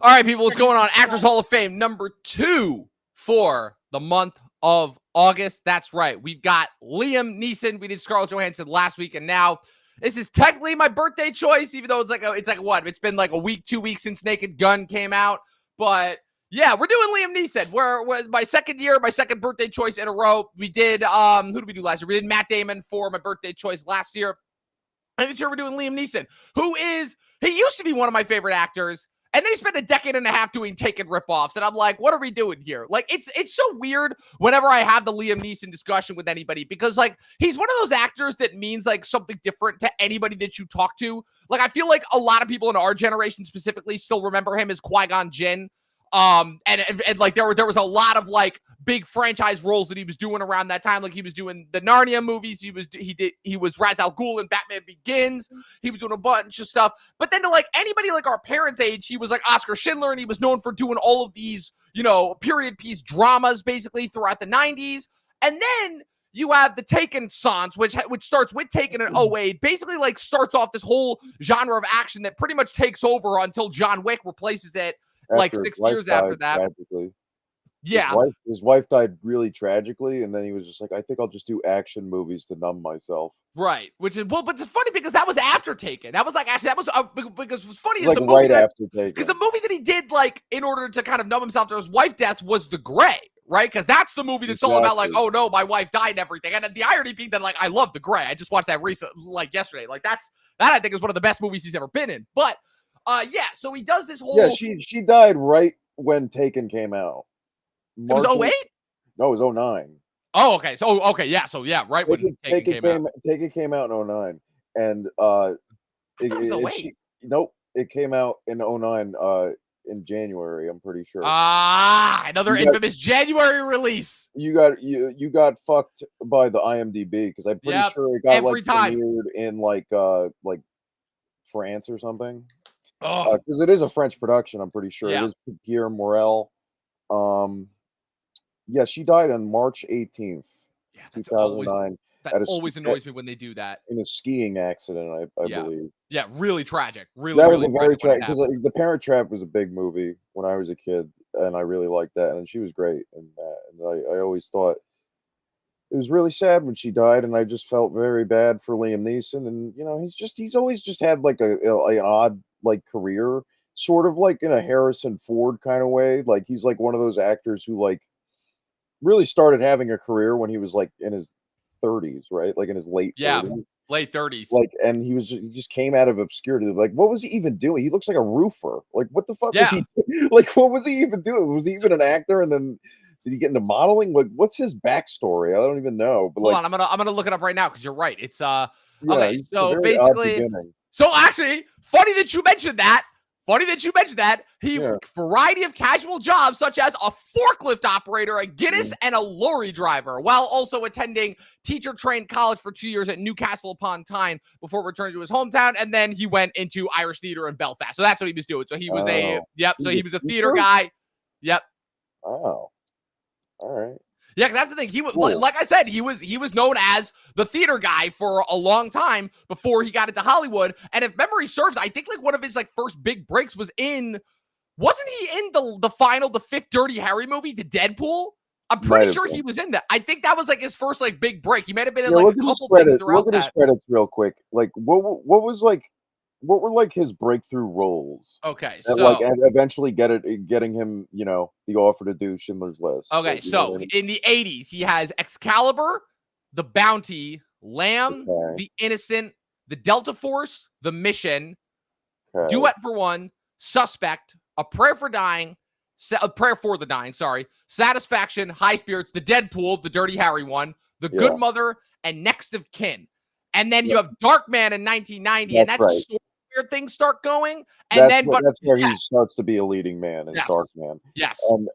All right, people, what's going on? Actors Hall of Fame number 2 for the month of August. That's right. We've got Liam Neeson. We did Scarlett Johansson last week, and now this is technically my birthday choice, even though it's like what? It's been like a week, 2 weeks since Naked Gun came out. But yeah, we're doing Liam Neeson. We're my second year, my second birthday choice in a row. We did who did we do last year? We did Matt Damon for my birthday choice last year. And this year we're doing Liam Neeson, he used to be one of my favorite actors. And then he spent a decade and a half doing Taken ripoffs. And I'm like, what are we doing here? Like, it's so weird whenever I have the Liam Neeson discussion with anybody, because like he's one of those actors that means like something different to anybody that you talk to. Like, I feel like a lot of people in our generation specifically still remember him as Qui-Gon Jinn. And like there was a lot of like big franchise roles that he was doing around that time. Like he was doing the Narnia movies. He was Ra's al Ghul in Batman Begins. He was doing a bunch of stuff. But then to like anybody like our parents' age, he was like Oscar Schindler, and he was known for doing all of these, period piece dramas basically throughout the 90s. And then you have the Taken Sans, which starts with Taken in 2008, basically like starts off this whole genre of action that pretty much takes over until John Wick replaces it. Like 6 years after that. Tragically. Yeah. His wife died really tragically, and then he was just like, I think I'll just do action movies to numb myself. Right. Which is, but it's funny because that was after Taken. That was because what's funny is like the movie after Taken. Because the movie that he did, like, in order to kind of numb himself to his wife's death was The Grey, right? Because that's the movie that's all about, like, oh no, my wife died and everything. And the irony being that, like, I love The Grey. I just watched that yesterday. Like, that I think is one of the best movies he's ever been in. But so he does this whole... Yeah, she died right when Taken came out. It was 2008? No, it was 2009. Oh, okay. Right when Taken came out. Taken came out in 2009. And it came out in 2009 in January, I'm pretty sure. Another infamous January release. You got fucked by the IMDb, because I'm pretty sure it got premiered in like France or something. Because it is a French production, I'm pretty sure. It is Pierre Morel. She died on March 18th, 2009. That always annoys me when they do that. In a skiing accident, I believe. Yeah, really tragic. That was a very tragic, because The Parent Trap was a big movie when I was a kid, and I really liked that, and she was great in that. And I always thought it was really sad when she died, and I just felt very bad for Liam Neeson. And he's always just had like an odd like career, sort of like in a Harrison Ford kind of way. Like he's like one of those actors who like really started having a career when he was like in his 30s, right? Like in his late 30s. Late 30s. Like, and he just came out of obscurity. Like, what was he even doing? He looks like a roofer. Like, what the fuck was he? Like, what was he even doing? Was he even an actor? And then did he get into modeling? Like, what's his backstory? I don't even know. But hold on, I'm gonna look it up right now, because you're right. It's okay. So basically, actually, funny that you mentioned that. He variety of casual jobs such as a forklift operator, a Guinness, and a lorry driver, while also attending teacher-trained college for 2 years at Newcastle upon Tyne before returning to his hometown. And then he went into Irish theater in Belfast. So that's what he was doing. So he was he was a theater guy. Yep. Oh. All right. Yeah, because that's the thing. He was, like I said, he was known as the theater guy for a long time before he got into Hollywood. And if memory serves, I think like one of his like first big breaks wasn't he in the fifth Dirty Harry movie, the Deadpool? I'm pretty sure he was in that. I think that was like his first like big break. He might have been in like a couple things throughout that. Look at his credits real quick. Like what were like his breakthrough roles? Okay, so like eventually getting him, the offer to do Schindler's List. Okay, like, so in the 80s, he has Excalibur, The Bounty, Lamb, The Innocent, The Delta Force, The Mission, Duet for One, Suspect, A Prayer for the Dying, Satisfaction, High Spirits, The Deadpool, the Dirty Harry one, The Good Mother, and Next of Kin. And then you have Darkman in 1990, and that's sort of where things start going. And that's where he starts to be a leading man in Darkman. Yes. And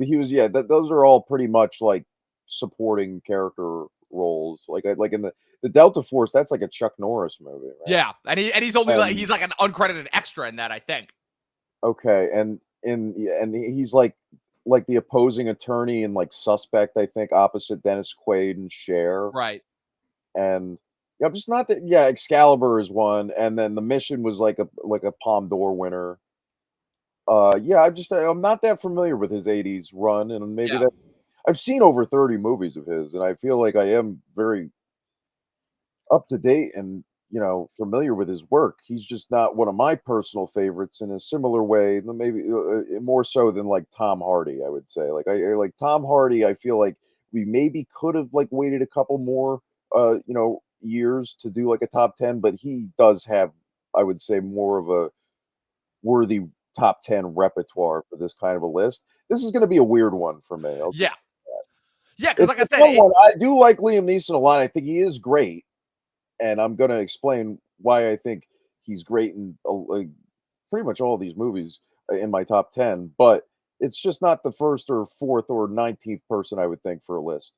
he was those are all pretty much like supporting character roles. Like in the Delta Force, that's like a Chuck Norris movie, right? Yeah, and he's only he's like an uncredited extra in that, I think. Okay, and he's like the opposing attorney in like Suspect, I think, opposite Dennis Quaid and Cher. Right. And just not that. Yeah, Excalibur is one, and then The Mission was like a Palme d'Or winner. Yeah, I'm not that familiar with his '80s run, and maybe Yeah. that I've seen over 30 movies of his, and I feel like I am very up to date and familiar with his work. He's just not one of my personal favorites in a similar way, maybe more so than like Tom Hardy. I would say, like I like Tom Hardy. I feel like we maybe could have like waited a couple more, years to do like a top 10, but he does have, I would say, more of a worthy top 10 repertoire for this kind of a list. This is going to be a weird one for me. I'll Yeah. just Yeah, because it's like I a said, fun one. I do like Liam Neeson a lot. I think he is great, and I'm gonna explain why I think he's great in pretty much all these movies in my top 10. But it's just not the first or fourth or 19th person I would think for a list.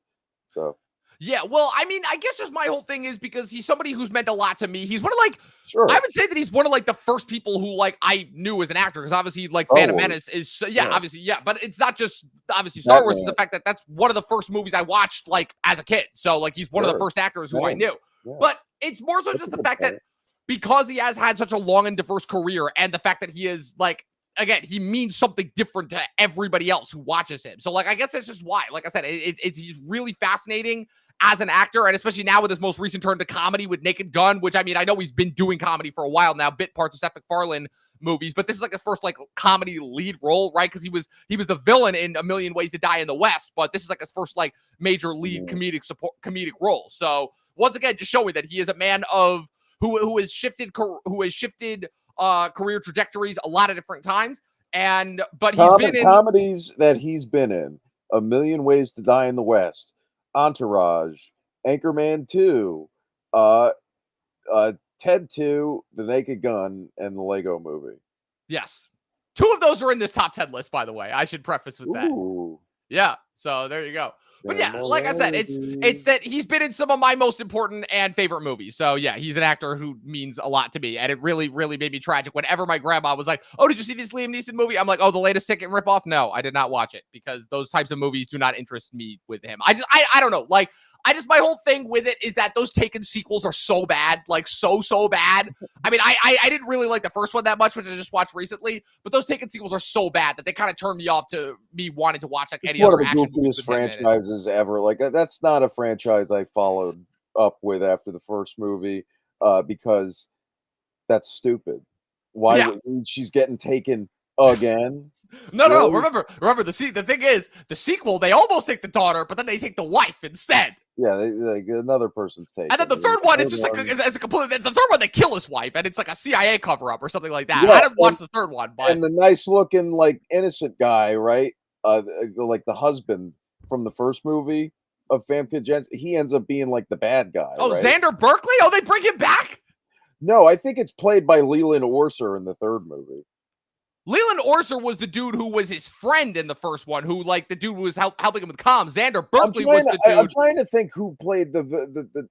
So yeah, well, I mean, I guess just my whole thing is because he's somebody who's meant a lot to me. He's one of like I sure, would say that he's one of like the first people who like I knew as an actor because obviously like Star Phantom Wars, Menace is yeah, yeah, obviously yeah, but it's not just obviously Star Wars. Is the Batman, fact that that's one of the first movies I watched like as a kid. So like he's one of the sure, first actors who I man, knew. yeah, But it's more so that's a just the good fact that point. because he has had such a long and diverse career, and the fact that he is like again, he means something different to everybody else who watches him. So, like, I guess that's just why. Like I said, it's he's really fascinating as an actor, and especially now with his most recent turn to comedy with Naked Gun, which I mean, I know he's been doing comedy for a while now, bit parts of Seth MacFarlane movies, but this is like his first like comedy lead role, right? Because he was the villain in A Million Ways to Die in the West, but this is like his first like major lead Mhm. comedic role. So once again, just showing that he is a man of who has shifted career trajectories a lot of different times. And but he's been in Comedies that he's been in: A Million Ways to Die in the West, Entourage, Anchorman 2, uh, Ted 2, The Naked Gun, and the Lego Movie. yes. Two of those are in this top 10 list, by the way. I should preface with that. Ooh, Yeah. So there you go. But yeah, like I said, it's similarity. that he's been in some of my most important and favorite movies. So yeah, he's an actor who means a lot to me. And it really, really made me tragic whenever my grandma was like, "Oh, did you see this Liam Neeson movie?" I'm like, "Oh, the latest Ticket ripoff?" No, I did not watch it because those types of movies do not interest me with him. I don't know. Like I just my whole thing with it is that those Taken sequels are so bad, like so bad. I mean, I didn't really like the first one that much, which I just watched recently, but those Taken sequels are so bad that they kind of turned me off to me wanting to watch like It's any one of other the action movies goofiest with him in it. franchises ever. Like that's not a franchise I followed up with after the first movie, because that's stupid. Why Yeah. would she's getting taken again? No. Really? Remember the thing is the sequel. They almost take the daughter, but then they take the wife instead. Yeah, like another person's And then taken. the And then third the one, it's third just like one, it's a complete. The third one, they kill his wife, and it's like a CIA cover up or something like that. I yeah, didn't watch the third one, but and the nice looking like innocent guy, right? Like the husband from the first movie of Famke Janssen, he ends up being like the bad guy, oh, right? Xander Berkeley. Oh, they bring him back. No, I think it's played by Leland Orser in the third movie. Leland Orser was the dude who was his friend in the first one, who like the dude who was helping him with comms. Xander Berkeley was the I'm dude. trying to think who played the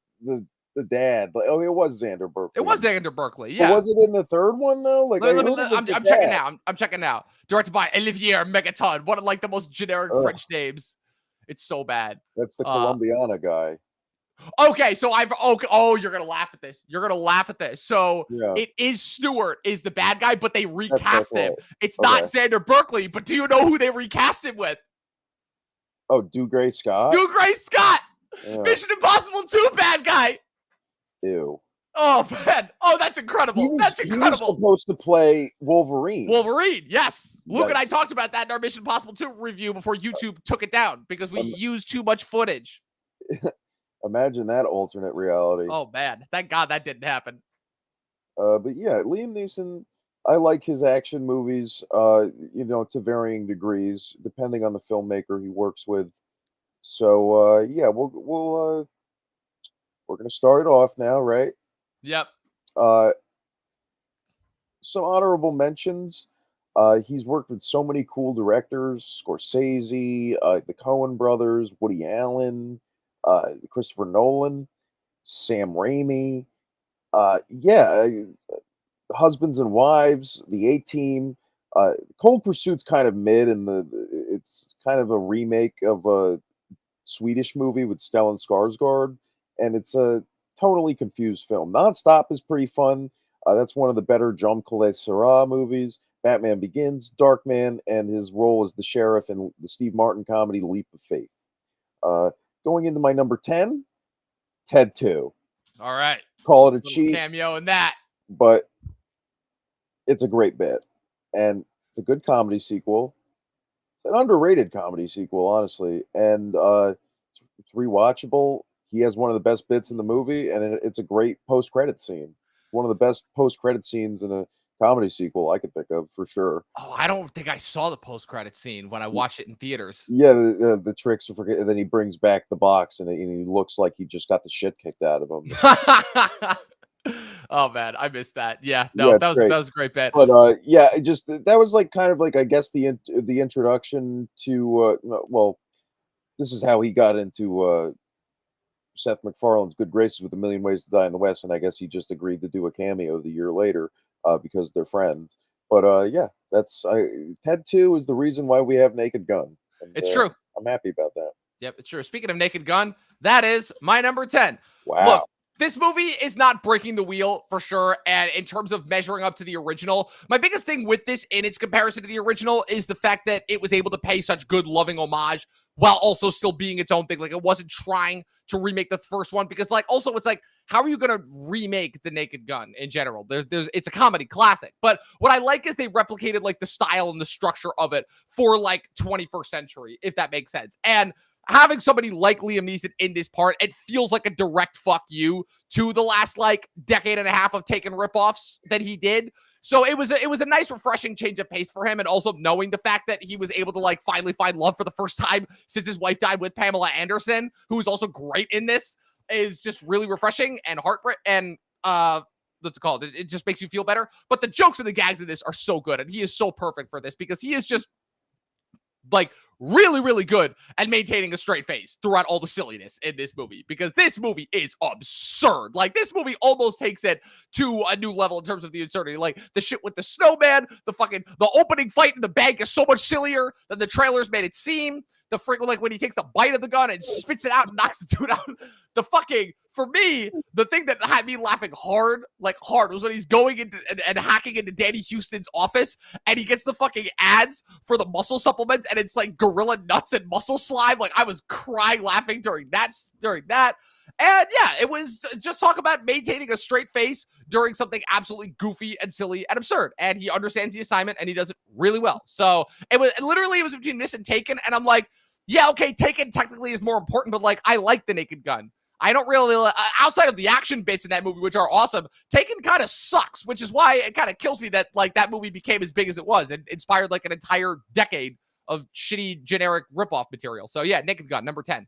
dad. Like, oh, it was Xander It Berkeley, was Xander Berkeley, but yeah. was it in the third one though? Like I heard it was the I'm checking dad. now. I'm checking now. Directed by Olivier Megaton. One of like the most generic Ugh, French names. It's so bad. that's the Uh, Colombiana guy. okay, so you're gonna laugh at this. You're gonna laugh at this. So Yeah, it is Stewart is the bad guy, but they that's what I recast him. thought. It's not Okay. Xander Berkeley, but do you know who they recast him with? Oh, Do Gray Scott. Gray Scott, Yeah. Mission Impossible 2 bad guy. Ew. Oh man. Oh, that's incredible. That's He was incredible. supposed to play Wolverine. Wolverine, yes. Luke and I Yikes. talked about that in our Mission Impossible 2 review before YouTube took it down because we Um, used too much footage. Imagine that alternate reality. Oh man, thank God that didn't happen. But yeah, Liam Neeson, I like his action movies, to varying degrees, depending on the filmmaker he works with. So yeah, we're gonna start it off now, right? Yep. Uh, some honorable mentions. He's worked with so many cool directors: Scorsese, the Coen brothers, Woody Allen, Christopher Nolan, Sam Raimi. Yeah, Husbands and Wives, The A Team. Cold Pursuit's kind of mid, and it's kind of a remake of a Swedish movie with Stellan Skarsgård, and it's a totally confused film. Nonstop is pretty fun. That's one of the better Jean Claude Serra movies. Batman Begins, Darkman, and his role as the sheriff in the Steve Martin comedy Leap of Faith. Uh, Going into my number 10, Ted 2. All right. Call it a Little cheat, cameo in that. but it's a great bit. And it's a good comedy sequel. It's an underrated comedy sequel, honestly. And it's rewatchable. He has one of the best bits in the movie, and it's a great post-credit scene. One of the best post-credit scenes in a comedy sequel I could think of, for sure. Oh, I don't think I saw the post-credit scene when I watched it in theaters. Yeah, the tricks of forget. And then he brings back the box, and he looks like he just got the shit kicked out of him. Oh man, I missed that. Yeah, no, Yeah, that it's was great. that was a great bet. But yeah, it just that was like kind of like I guess the introduction to well, this is how he got into Seth MacFarlane's good graces with A Million Ways to Die in the West, and I guess he just agreed to do a cameo the year later because they're friends. But yeah, Ted 2 is the reason why we have Naked Gun. And, It's true. I'm happy about that. Yep, it's true. Speaking of Naked Gun, that is my number 10. Wow. Look, this movie is not breaking the wheel for sure. And in terms of measuring up to the original, my biggest thing with this in its comparison to the original is the fact that it was able to pay such good loving homage while also still being its own thing. Like, it wasn't trying to remake the first one because, like, also it's like, how are you going to remake The Naked Gun in general? It's a comedy classic. But what I like is they replicated like the style and the structure of it for like 21st century, if that makes sense. And having somebody like Liam Neeson in this part, it feels like a direct fuck you to the last like decade and a half of taking ripoffs that he did. So it was a nice, refreshing change of pace for him, and also knowing the fact that he was able to like finally find love for the first time since his wife died with Pamela Anderson, who is also great in this, is just really refreshing and heartbreak and what's it called? It just makes you feel better. But the jokes and the gags in this are so good, and he is so perfect for this because he is just like really, really good at maintaining a straight face throughout all the silliness in this movie, because this movie is absurd. Like, this movie almost takes it to a new level in terms of the absurdity. Like, the shit with the snowman, the opening fight in the bank is so much sillier than the trailers made it seem. The freaking, like, when he takes the bite of the gun and spits it out and knocks the dude out. For me, the thing that had me laughing hard, was when he's going into and hacking into Danny Houston's office, and he gets the fucking ads for the muscle supplements, and it's like gorilla nuts and muscle slime. Like, I was crying laughing during that. And yeah, it was just talk about maintaining a straight face during something absolutely goofy and silly and absurd. And he understands the assignment, and he does it really well. So it was between this and Taken, and I'm like, yeah, okay, Taken technically is more important, but like, I like The Naked Gun. I don't really, outside of the action bits in that movie, which are awesome, Taken kind of sucks, which is why it kind of kills me that like that movie became as big as it was and inspired like an entire decade of shitty generic ripoff material. So yeah, Naked Gun, number 10.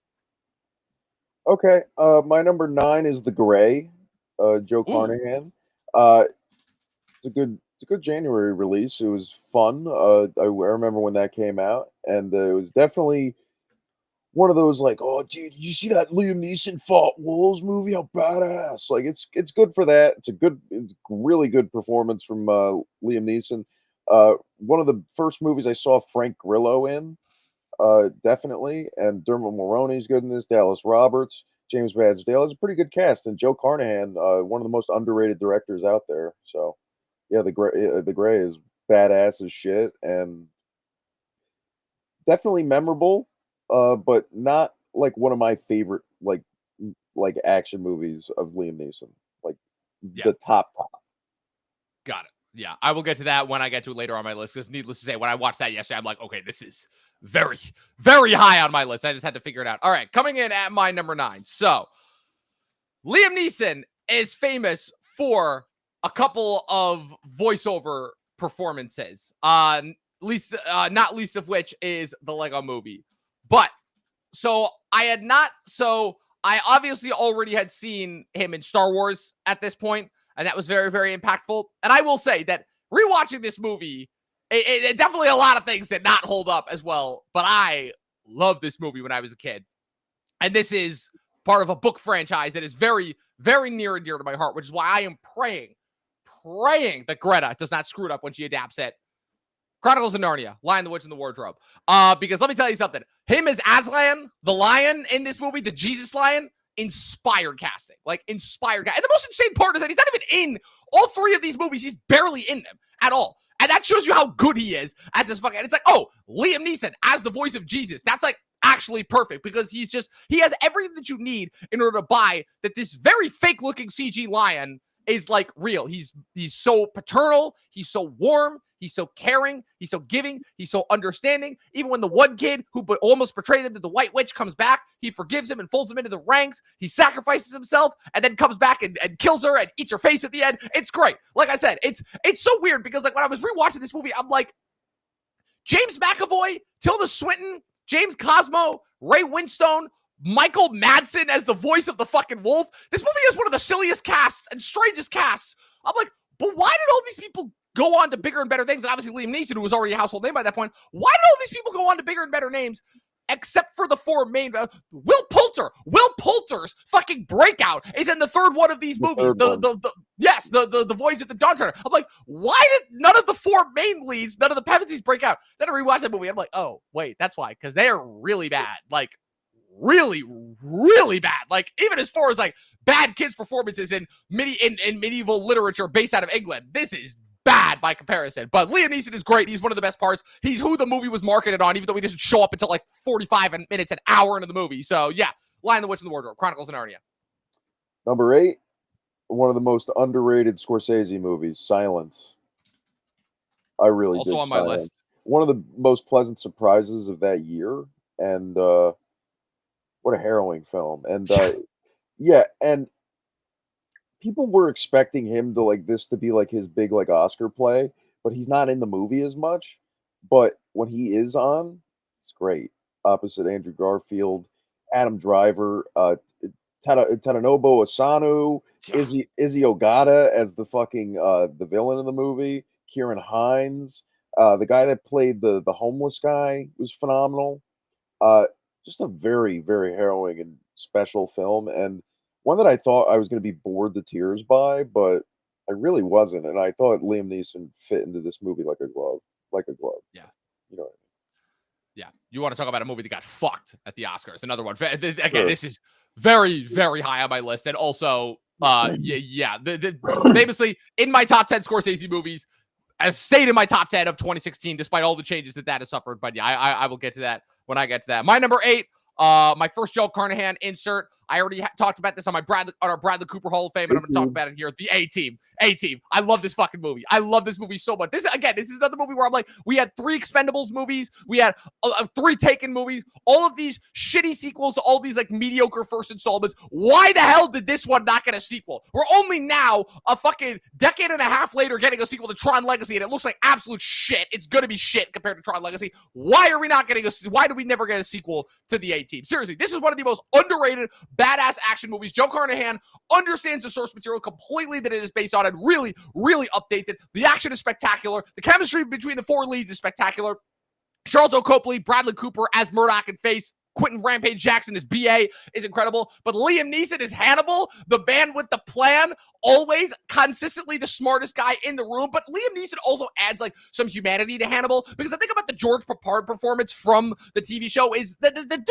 Okay, my number 9 is The Gray, Joe Carnahan. It's a good January release. It was fun. I remember when that came out, and it was definitely one of those like, oh, dude, you see that Liam Neeson fought wolves movie? How badass! Like, it's good for that. It's really good performance from Liam Neeson. One of the first movies I saw Frank Grillo in, definitely, and Dermot Mulroney's good in this. Dallas Roberts, James Badge Dale is a pretty good cast, and Joe Carnahan, one of the most underrated directors out there. So, yeah, the Gray is badass as shit and definitely memorable. But not like one of my favorite like action movies of Liam Neeson. Like the top. Got it. Yeah, I will get to that when I get to it later on my list. Because needless to say, when I watched that yesterday, I'm like, okay, this is very, very high on my list. I just had to figure it out. All right, coming in at my number 9. So Liam Neeson is famous for a couple of voiceover performances. Not least of which is the Lego Movie. But I obviously already had seen him in Star Wars at this point, and that was very, very impactful. And I will say that rewatching this movie, it definitely a lot of things did not hold up as well, but I loved this movie when I was a kid. And this is part of a book franchise that is very, very near and dear to my heart, which is why I am praying that Greta does not screw it up when she adapts it. Chronicles of Narnia, Lion, the Witch, and the Wardrobe. Because let me tell you something. Him as Aslan, the lion in this movie, the Jesus lion, inspired casting. Like, inspired casting. And the most insane part is that he's not even in all 3 of these movies. He's barely in them at all. And that shows you how good he is as this fucking, it's like, oh, Liam Neeson as the voice of Jesus. That's like actually perfect because he has everything that you need in order to buy that this very fake looking CG lion is like real. He's so paternal, he's so warm, he's so caring, he's so giving, he's so understanding. Even when the one kid who almost betrayed him to the White Witch comes back, he forgives him and folds him into the ranks. He sacrifices himself and then comes back and kills her and eats her face at the end. It's great. Like I said, it's so weird because like when I was rewatching this movie, I'm like, James McAvoy, Tilda Swinton, James Cosmo, Ray Winstone, Michael Madsen as the voice of the fucking wolf. This movie is one of the silliest casts and strangest casts. I'm like, but why did all these people go on to bigger and better things? And obviously Liam Neeson, who was already a household name by that point. Why did all these people go on to bigger and better names? Except for the four main, Will Poulter's fucking breakout is in the third one of these movies. The Voyage of the Dawn Treader. I'm like, why did none of the four main leads, none of the Pevensys break out? Then I rewatched that movie. I'm like, oh wait, that's why, because they are really bad. Like, really, really bad. Like, even as far as like bad kids' performances in medieval literature based out of England, this is bad by comparison. But Liam Neeson is great. He's one of the best parts. He's who the movie was marketed on, even though he doesn't show up until like 45 minutes, an hour into the movie. So yeah, Lion, the Witch, and the Wardrobe, Chronicles of Narnia. Number 8, one of the most underrated Scorsese movies, Silence. I really also dig on my Silence. list. One of the most pleasant surprises of that year, and what a harrowing film. And yeah, and people were expecting him to like this to be like his big like Oscar play, but he's not in the movie as much. But when he is on, it's great. Opposite Andrew Garfield, Adam Driver, Tadanobu Asano, Izzy Ogata as the fucking the villain in the movie, Kieran Hines, the guy that played the homeless guy was phenomenal. Just a very, very harrowing and special film, and one that I thought I was going to be bored to tears by, but I really wasn't. And I thought Liam Neeson fit into this movie like a glove, like a glove. Yeah. You know what I Yeah. You want to talk about a movie that got fucked at the Oscars. Another one. Again, Sure. This is very, very high on my list. And also, famously in my top 10 Scorsese movies, as stayed in my top 10 of 2016, despite all the changes that has suffered. But yeah, I will get to that when I get to that. My number 8, my first Joe Carnahan insert. I already talked about this on our Bradley Cooper Hall of Fame, and I'm going to talk about it here. The A-Team. A-Team. I love this fucking movie. I love this movie so much. This is another movie where I'm like, we had 3 Expendables movies. We had 3 Taken movies. All of these shitty sequels to all these like mediocre first installments. Why the hell did this one not get a sequel? We're only now a fucking decade and a half later getting a sequel to Tron Legacy, and it looks like absolute shit. It's going to be shit compared to Tron Legacy. Why are we not getting why do we never get a sequel to the A-Team? Seriously, this is one of the most underrated badass action movies. Joe Carnahan understands the source material completely that it is based on and really, really updated. The action is spectacular. The chemistry between the 4 leads is spectacular. Charlton Copley, Bradley Cooper as Murdoch and Face, Quentin Rampage Jackson as BA is incredible. But Liam Neeson as Hannibal, the man with the plan, always consistently the smartest guy in the room. But Liam Neeson also adds like some humanity to Hannibal, because I think about the George Papard performance from the TV show is that the dude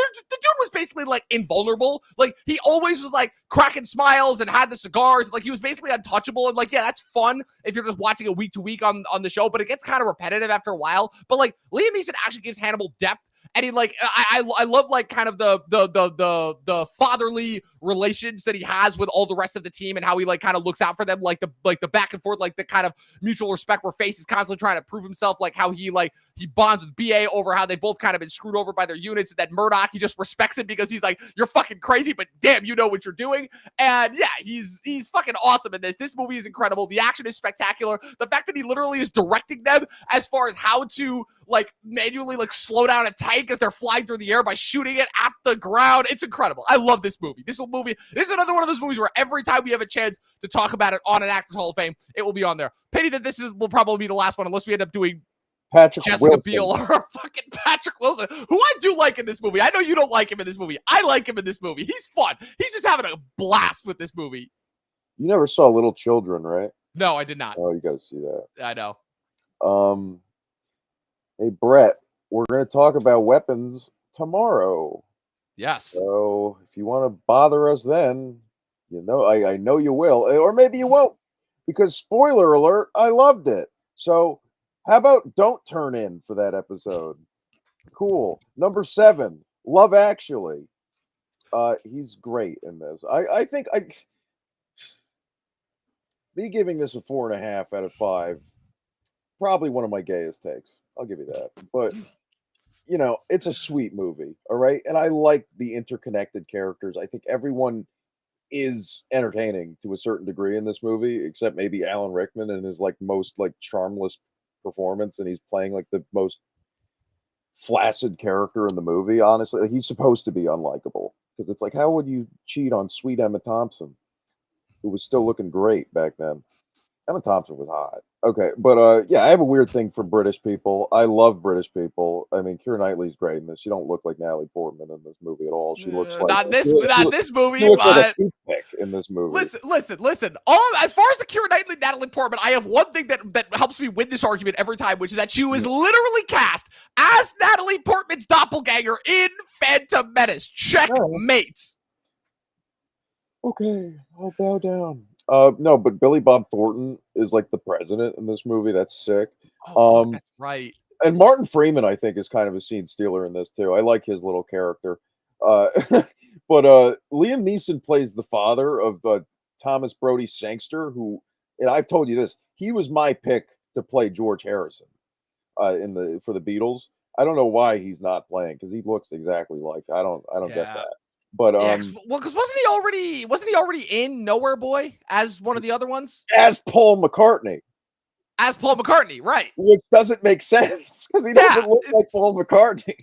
was basically like invulnerable. Like he always was like cracking smiles and had the cigars. Like he was basically untouchable. And like, yeah, that's fun if you're just watching it week to week on the show, but it gets kind of repetitive after a while. But like Liam Neeson actually gives Hannibal depth. And he like I love like kind of the fatherly relations that he has with all the rest of the team, and how he like kind of looks out for them, like the back and forth, like the kind of mutual respect where Face is constantly trying to prove himself, like how he bonds with BA over how they both kind of been screwed over by their units, and that Murdoch, he just respects him because he's like, you're fucking crazy, but damn, you know what you're doing. And yeah, he's fucking awesome in this. This movie is incredible. The action is spectacular. The fact that he literally is directing them as far as how to like manually like slow down a tank as they're flying through the air by shooting it at the ground. It's incredible. I love this movie. This is another one of those movies where every time we have a chance to talk about it on an Actors Hall of Fame, it will be on there. Pity that will probably be the last one, unless we end up doing Patrick Jessica Wilson. Biel or fucking Patrick Wilson, who I do like in this movie. I know you don't like him in this movie. I like him in this movie. He's fun. He's just having a blast with this movie. You never saw Little Children, right? No, I did not. Oh, you got to see that. I know. Hey, Brett, we're going to talk about weapons tomorrow. Yes. So if you want to bother us then, you know, I know you will, or maybe you won't, because spoiler alert, I loved it. So How about Don't Turn In for that episode? Cool. Number 7, Love Actually. He's great in this. I think me giving this a 4.5 out of 5, probably one of my gayest takes. I'll give you that. But it's a sweet movie, all right? And I like the interconnected characters. I think everyone is entertaining to a certain degree in this movie, except maybe Alan Rickman and his most charmless performance, and he's playing the most flaccid character in the movie. Honestly, he's supposed to be unlikable because it's how would you cheat on sweet Emma Thompson, who was still looking great back then? Emma Thompson was hot. Okay, but yeah, I have a weird thing for British people. I love British people. I mean, Keira Knightley's great in this. She don't look like Natalie Portman in this movie at all. She looks like Not this she movie, looks like a but toothpick in this movie. listen. As far as the Keira Knightley, Natalie Portman, I have one thing that helps me win this argument every time, which is that she was literally cast as Natalie Portman's doppelganger in Phantom Menace. Checkmate. Okay, I'll bow down. No, but Billy Bob Thornton is the president in this movie. That's sick. Oh, that's right. And Martin Freeman, I think, is kind of a scene stealer in this too. I like his little character. But Liam Neeson plays the father of Thomas Brody Sangster, who, and I've told you this, he was my pick to play George Harrison for the Beatles. I don't know why he's not playing because he looks exactly like. I don't get that. But because wasn't he already in Nowhere Boy as one of the other ones? As Paul McCartney. As Paul McCartney, right? Which doesn't make sense because he doesn't look like Paul McCartney.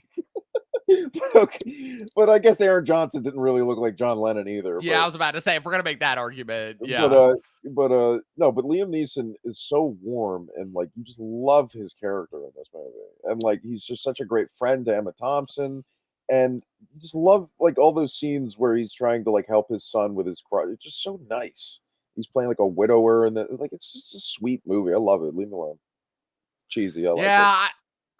But I guess Aaron Johnson didn't really look like John Lennon either. Yeah, I was about to say if we're gonna make that argument, yeah. But Liam Neeson is so warm and you just love his character in this movie, and he's just such a great friend to Emma Thompson, and you just love all those scenes where he's trying to help his son with his crush. It's just so nice. He's playing a widower, and it's just a sweet movie. I love it. Leave me alone. Cheesy. I like it.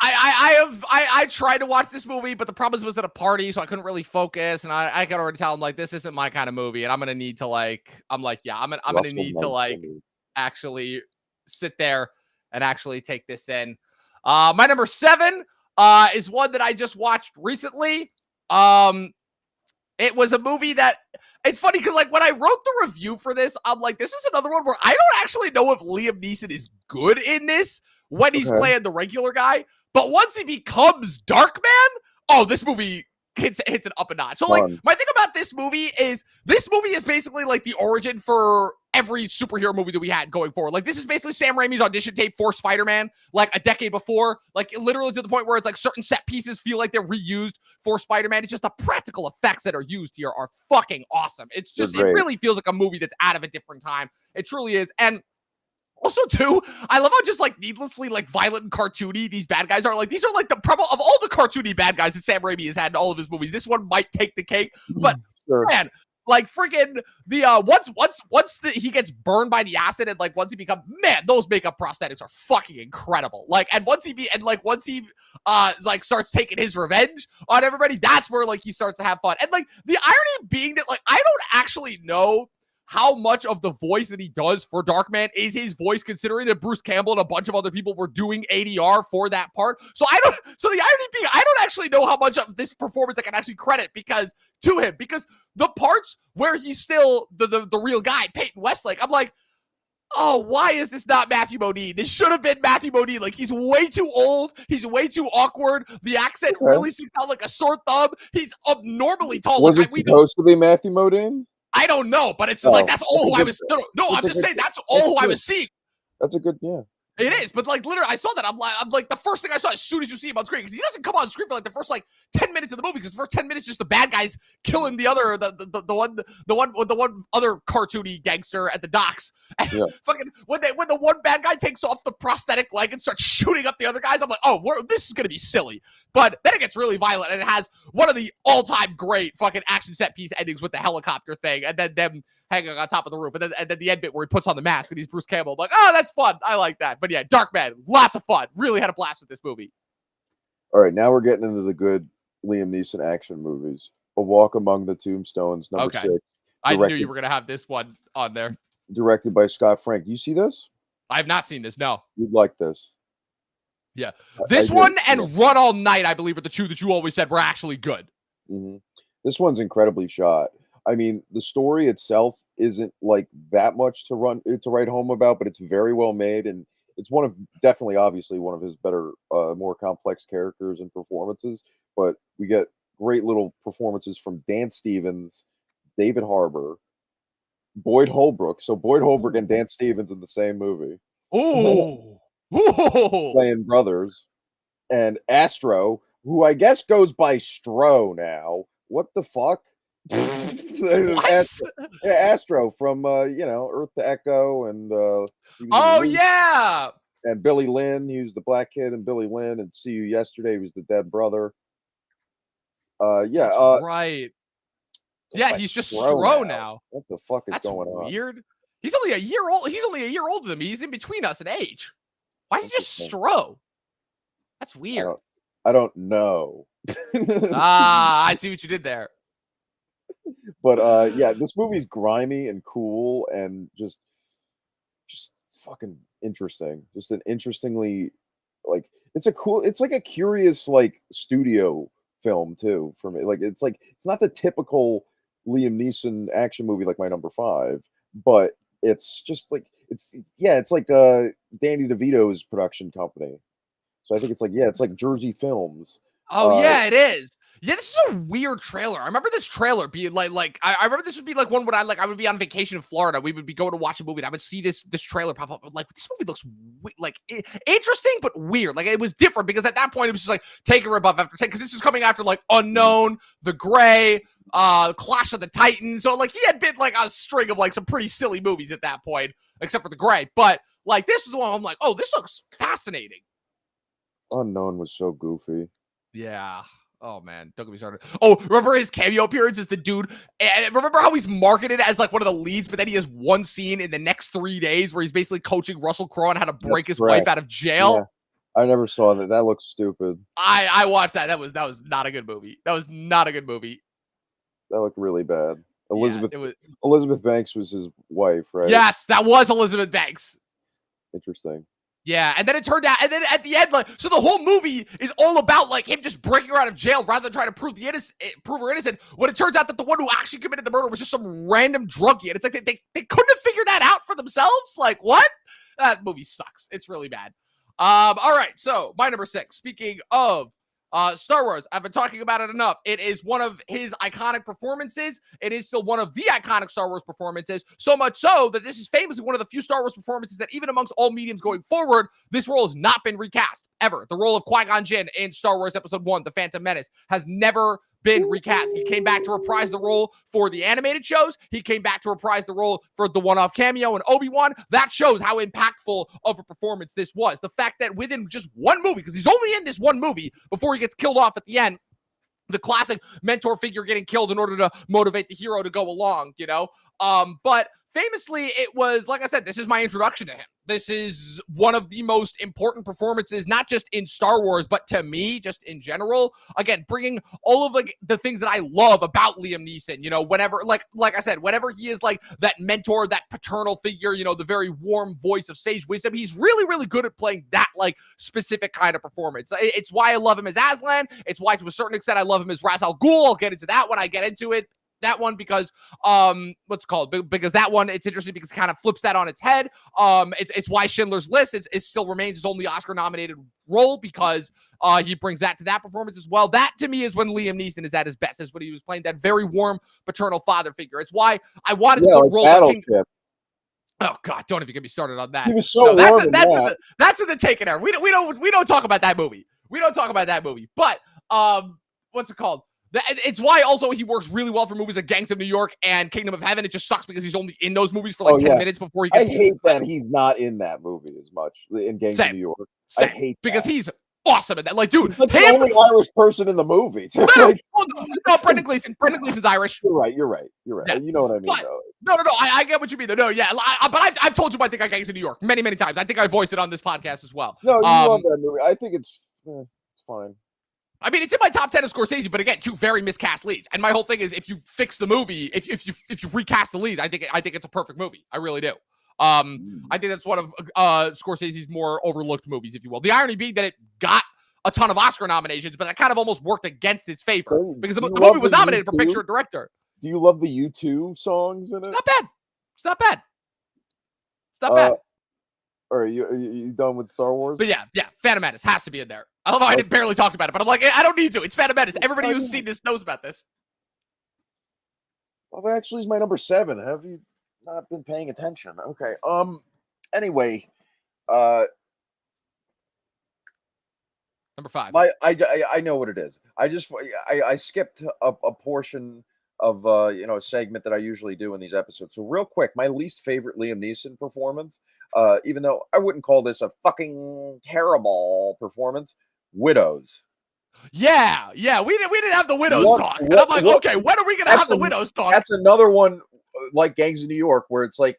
I tried to watch this movie, but the problem was at a party, so I couldn't really focus, and I could already tell him this isn't my kind of movie, and I'm gonna need to I'm gonna need to actually sit there and actually take this in. My number 7 is one that I just watched recently. It was a movie that it's funny because when I wrote the review for this, I'm this is another one where I don't actually know if Liam Neeson is good in this when he's playing the regular guy, but once he becomes Darkman, oh, this movie hits it up a notch. So my thing about this movie is basically the origin for every superhero movie that we had going forward. This is basically Sam Raimi's audition tape for Spider-Man, a decade before, literally to the point where it's certain set pieces feel like they're reused for Spider-Man. It's just the practical effects that are used here are fucking awesome. It's just, it really feels like a movie that's out of a different time. It truly is. And also, too, I love how just needlessly violent and cartoony these bad guys are. These are the problem of all the cartoony bad guys that Sam Raimi has had in all of his movies. This one might take the cake, but man, freaking the once he gets burned by the acid and once he becomes, man, those makeup prosthetics are fucking incredible. And once he starts taking his revenge on everybody, that's where he starts to have fun. And the irony being that I don't actually know how much of the voice that he does for Darkman is his voice, considering that Bruce Campbell and a bunch of other people were doing ADR for that part. So the irony being, I don't actually know how much of this performance I can actually credit because the parts where he's still the real guy, Peyton Westlake, I'm oh, why is this not Matthew Modine? This should have been Matthew Modine. He's way too old. He's way too awkward. The accent really sticks out like a sore thumb. He's abnormally tall. Was it supposed to be Matthew Modine? I don't know, but it's that's all who I was. No, I'm just saying that's all who I was seeing. That's a good, yeah. It is, but literally, I saw that. I'm the first thing I saw as soon as you see him on screen, because he doesn't come on screen for the first 10 minutes of the movie, because the first 10 minutes just the bad guys killing the one other cartoony gangster at the docks. And fucking when the one bad guy takes off the prosthetic leg and starts shooting up the other guys, I'm this is gonna be silly. But then it gets really violent, and it has one of the all-time great fucking action set piece endings with the helicopter thing, and then them hanging on top of the roof, and then the end bit where he puts on the mask and he's Bruce Campbell. I'm oh, that's fun. I like that. But yeah, Darkman, lots of fun. Really had a blast with this movie. All right, now we're getting into the good Liam Neeson action movies. A Walk Among the Tombstones, number 6. I knew you were going to have this one on there. Directed by Scott Frank. You see this? I have not seen this, no. You'd like this. Yeah. I This do. one and Yeah. Run All Night, I believe, are the two that you always said were actually good. Mhm. This one's incredibly shot. I mean, the story itself isn't like that much to write home about, but it's very well made, and it's one of definitely, obviously, one of his better, more complex characters and performances. But we get great little performances from Dan Stevens, David Harbour, Boyd Holbrook. So Boyd Holbrook and Ooh. Dan Stevens in the same movie, Ooh. Ooh. playing brothers, and Astro, who I guess goes by Stro now. What the fuck? What? Astro, yeah, Astro from Earth to Echo, and he was in Oh, Luke, yeah. and Billy Lynn. He was the black kid, and Billy Lynn, and See You Yesterday. He was the dead brother. Yeah. That's right. Goes Yeah, by he's just Stro Stro now. now. What the fuck is That's going on? weird. He's only a year old. He's only a year older than me. He's in between us in age. Why is he just Interesting. Stro? That's I weird. don't. I don't know. Ah, I see what you did there. But yeah, this movie's grimy and cool and just fucking interesting. Just an interestingly, like, it's like a curious, like, studio film too for me. Like, it's not the typical Liam Neeson action movie like my number five, but it's just like it's like Danny DeVito's production company. So I think it's like Jersey Films. Oh, Uh yeah, it is. Yeah, this is a weird trailer. I remember this trailer being I remember this would be like one when I would be on vacation in Florida. We would be going to watch a movie, and I would see this trailer pop up. I'm like, this movie looks interesting but weird. Like, it was different because at that point it was just like take a rip off after take, because this is coming after like Unknown, The Gray, Clash of the Titans. So like he had been like a string of like some pretty silly movies at that point, except for The Gray. But like this is the one I'm like, oh, this looks fascinating. Unknown was so goofy. Yeah. Oh man, don't get me started. Oh, remember his cameo appearance as the dude? And remember how he's marketed as like one of the leads, but then he has one scene in the next 3 days where he's basically coaching Russell Crowe on how to break That's his wife correct. out of jail. Yeah. I never saw that. That looks stupid. I watched that. That was not a good movie. That was not a good movie. That looked really bad. Yeah, it was. Elizabeth Banks was his wife, right? Yes, that was Elizabeth Banks. Interesting. Yeah, and then it turned out, and then at the end, like, so the whole movie is all about like him just breaking her out of jail rather than trying to prove her innocent. When it turns out that the one who actually committed the murder was just some random druggie, and it's like they couldn't have figured that out for themselves. Like, what? That movie sucks. It's really bad. All right, so my number 6. Speaking of Star Wars, I've been talking about it enough. It is one of his iconic performances. It is still one of the iconic Star Wars performances, so much so that this is famously one of the few Star Wars performances that even amongst all mediums going forward, this role has not been recast, ever. The role of Qui-Gon Jinn in Star Wars Episode 1, The Phantom Menace, has never been recast. He came back to reprise the role for the animated shows. He came back to reprise the role for the one-off cameo in Obi-Wan. That shows how impactful of a performance this was. The fact that within just one movie, because he's only in this one movie before he gets killed off at the end, the classic mentor figure getting killed in order to motivate the hero to go along, but famously, it was, like I said, this is my introduction to him. This is one of the most important performances, not just in Star Wars, but to me, just in general. Again, bringing all of like the things that I love about Liam Neeson, whenever, like I said, whenever he is like that mentor, that paternal figure, the very warm voice of sage wisdom, he's really, really good at playing that like specific kind of performance. It's why I love him as Aslan. It's why, to a certain extent, I love him as Ra's al Ghul. I'll get into that when I get into it. That one because what's it called? Because that one, it's interesting because it kind of flips that on its head. It's why Schindler's List it still remains his only Oscar nominated role, because he brings that to that performance as well. That to me is when Liam Neeson is at his best, is when he was playing that very warm paternal father figure. It's why I wanted to put like roles like Battleship. Oh God, don't even get me started on that. He was so that's warm in that's that. that's in the Taken era. We don't talk about that movie. We don't talk about that movie. But what's it called? It's why also he works really well for movies like Gangs of New York and Kingdom of Heaven. It just sucks because he's only in those movies for like 10 minutes before he gets. I hate that he's not in that movie as much in Gangs of New York. I hate because that. he's awesome at that. Like, dude, he's like the only Irish person in the movie. No, Brendan Gleeson. Brendan Gleeson's Irish. You're right. Yeah. You know what I mean, though. No. I get what you mean, though. No, yeah. But I've told you I think I Gangs of New York many, many times. I think I voiced it on this podcast as well. No, you love that movie. I think it's fine. I mean, it's in my top 10 of Scorsese, but again, 2 very miscast leads. And my whole thing is, if you fix the movie, if you recast the leads, I think it's a perfect movie. I really do. I think that's one of Scorsese's more overlooked movies, if you will. The irony being that it got a ton of Oscar nominations, but that kind of almost worked against its favor because the movie was nominated for picture and director. Do you love the U2 songs in it? It's not bad. It's not bad. It's not bad. All right, you done with Star Wars? But yeah, Phantom Menace has to be in there. I love how I didn't barely talk about it, but I'm like, I don't need to. It's Phantom Menace. Everybody who's seen this knows about this. Well, that actually is my number 7. Have you not been paying attention? Okay. Anyway, number 5. I know what it is. I skipped a portion of a segment that I usually do in these episodes. So real quick, my least favorite Liam Neeson performance, even though I wouldn't call this a fucking terrible performance, Widows. Yeah, we didn't have the Widows talk. And I'm like, okay, when are we gonna have the Widows talk? That's another one like Gangs of New York, where it's like,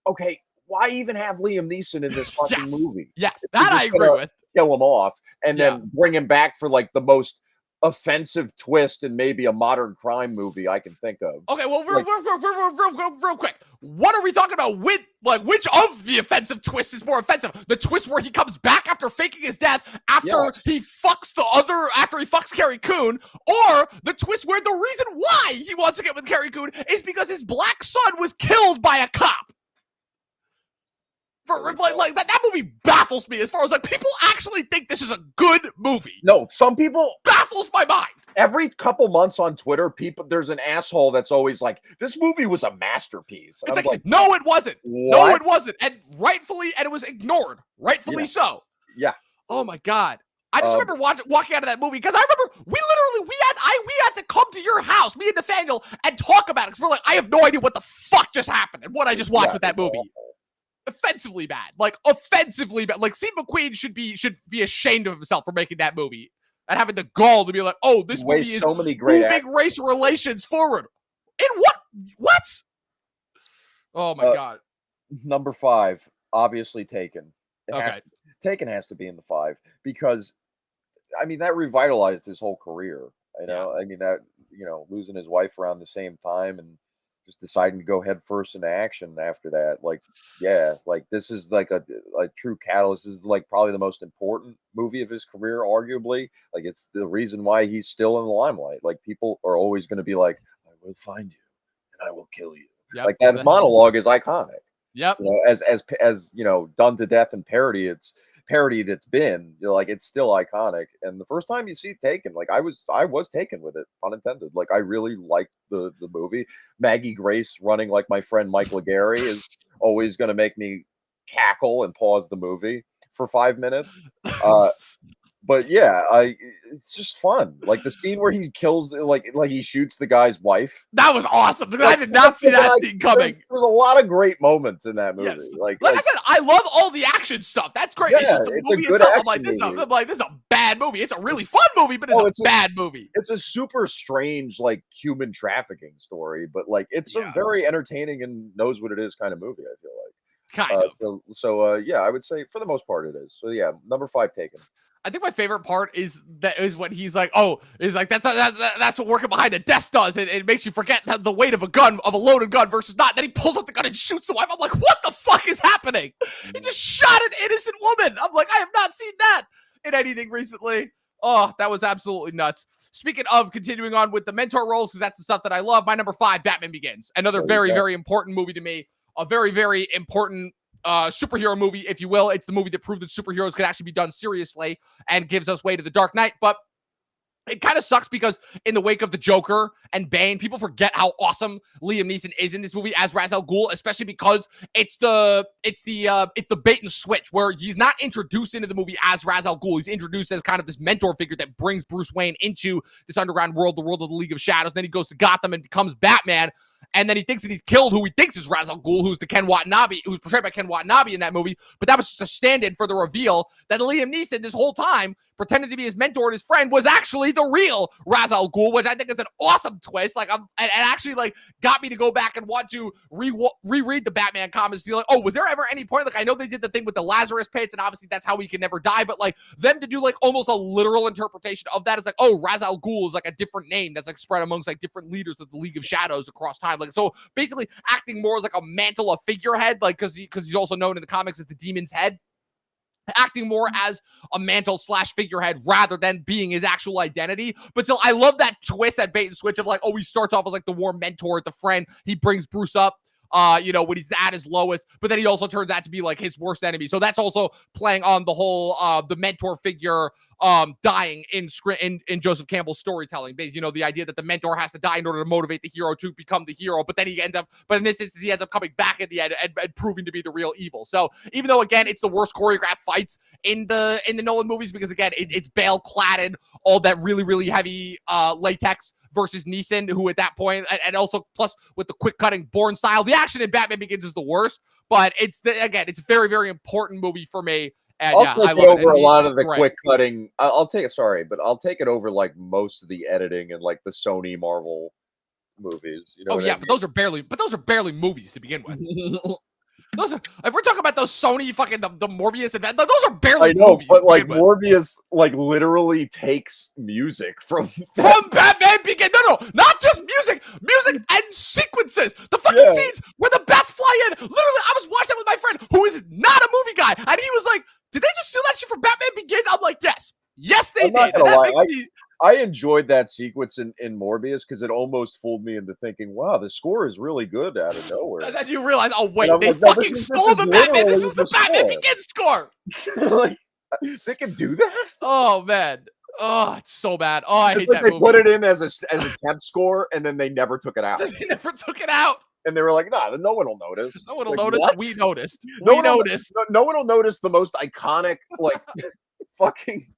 okay, why even have Liam Neeson in this fucking movie? Yes, that I agree with. Kill him off and then bring him back for like the most offensive twist in maybe a modern crime movie I can think of. Okay, well, real quick. What are we talking about? Which of the offensive twists is more offensive? The twist where he comes back after faking his death after he fucks Carrie Coon, or the twist where the reason why he wants to get with Carrie Coon is because his black son was killed by a cop. That movie baffles me as far as like people actually think this is a good movie. No, some people baffles my mind. Every couple months on Twitter, there's an asshole that's always like, "This movie was a masterpiece." It's like, no, it wasn't. What? No, it wasn't, and it was ignored. Rightfully so. Yeah. Oh my god. I just remember walking out of that movie because I remember we had to come to your house, me and Nathaniel, and talk about it because we're like, I have no idea what the fuck just happened and what I just watched with that movie. Awful. Offensively bad. Like Steve McQueen should be ashamed of himself for making that movie and having the gall to be like, oh, this movie is moving race relations forward. In what? Oh my god. Number 5, obviously Taken. Taken has to be in the 5 because, I mean, that revitalized his whole career. I mean, that losing his wife around the same time and just deciding to go head first into action after that. This is like a true catalyst. This is like probably the most important movie of his career, arguably. Like, it's the reason why he's still in the limelight. Like, people are always going to be like, I will find you and I will kill you. Yep. Like, that monologue is iconic. Yep. As done to death in parody, that's been, it's still iconic. And the first time you see Taken, like I was taken with it, pun intended. Like, I really liked the movie. Maggie Grace running like my friend Mike Legary is always going to make me cackle and pause the movie for 5 minutes. But yeah, it's just fun. Like the scene where he kills, like he shoots the guy's wife. That was awesome. I did not see that scene coming. There's a lot of great moments in that movie. Yes. Like I said, I love all the action stuff. That's great. Yeah, it's just the movie itself. I'm like, this is a bad movie. It's a really fun movie, but it's a bad movie. It's a super strange, like, human trafficking story, but like it's a very entertaining and knows what it is kind of movie, I feel like. Kind of. So I would say for the most part it is. So yeah, number 5 Taken. I think my favorite part is when he's like, that's what working behind a desk does. It makes you forget the weight of a loaded gun versus not. Then he pulls out the gun and shoots the wife. I'm like, what the fuck is happening? He just shot an innocent woman. I'm like, I have not seen that in anything recently. Oh, that was absolutely nuts. Speaking of continuing on with the mentor roles, because that's the stuff that I love, my number 5, Batman Begins. Another very, very important movie to me. A very, very important superhero movie, if you will. It's the movie that proved that superheroes could actually be done seriously and gives us way to the Dark Knight. But it kind of sucks because in the wake of the Joker and Bane, people forget how awesome Liam Neeson is in this movie as Ra's al Ghul, especially because it's the bait and switch where he's not introduced into the movie as Ra's al Ghul. He's introduced as kind of this mentor figure that brings Bruce Wayne into this underground world, the world of the League of Shadows. Then he goes to Gotham and becomes Batman. And then he thinks that he's killed who he thinks is Ra's al Ghul, who's who's portrayed by Ken Watanabe in that movie. But that was just a stand-in for the reveal that Liam Neeson this whole time pretended to be his mentor and his friend was actually the real Ra's al Ghul, which I think is an awesome twist. Like, and actually like got me to go back and want to reread the Batman comics. See, like, oh, was there ever any point? Like, I know they did the thing with the Lazarus pits, and obviously that's how he can never die. But like them to do like almost a literal interpretation of that is like, oh, Ra's al Ghul is like a different name that's like spread amongst like different leaders of the League of Shadows across time. time. Like, so basically acting more as like a mantle, a figurehead, like because he's also known in the comics as the Demon's Head. Acting more as a mantle / figurehead rather than being his actual identity. But still, I love that twist, that bait and switch of like, oh, he starts off as like the warm mentor, the friend. He brings Bruce up, when he's at his lowest, but then he also turns out to be like his worst enemy. So that's also playing on the whole, the mentor figure dying in Joseph Campbell's storytelling. Basically, the idea that the mentor has to die in order to motivate the hero to become the hero, but then but in this instance, he ends up coming back at the end and proving to be the real evil. So even though, again, it's the worst choreographed fights in the Nolan movies, because again, it's bale cladded, all that really, really heavy latex versus Neeson, who at that point, and also plus with the quick cutting Bourne style, the action in Batman Begins is the worst, but it's a very, very important movie for me. And I'll yeah, take I it love over a lot of the great. quick cutting. I'll take it. Sorry, but I'll take it over like most of the editing and like the Sony Marvel movies. You know Oh what yeah, I but those are barely movies to begin with. mean? Those are, if we're talking about those Sony fucking the Morbius and those are I barely know, movies but to like begin with. Morbius, like literally takes music from From Batman Begins. No, not just music and sequences. The fucking Yeah. scenes where the bats fly in. Literally, I was watching that with my friend who is not a movie guy, and he was like, "Did they just steal that shit from Batman Begins?" I'm like, yes, they I'm not did, and gonna that lie. makes me. I enjoyed that sequence in Morbius because it almost fooled me into thinking, "Wow, the score is really good out of And nowhere." then you realize, oh And wait, I'm they like, "No, fucking this stole is the Batman. This literally is the the Batman score." Begins score. Like, they can do that. Oh man. Oh, it's so bad. Oh, I It's hate like that they put movie. it in as a temp score, and then they never took it out. They never took it out. And they were like, "Nah, no one will notice." No one will Like, notice. what? We noticed. No We one will. noticed. No one will notice the most iconic, like, fucking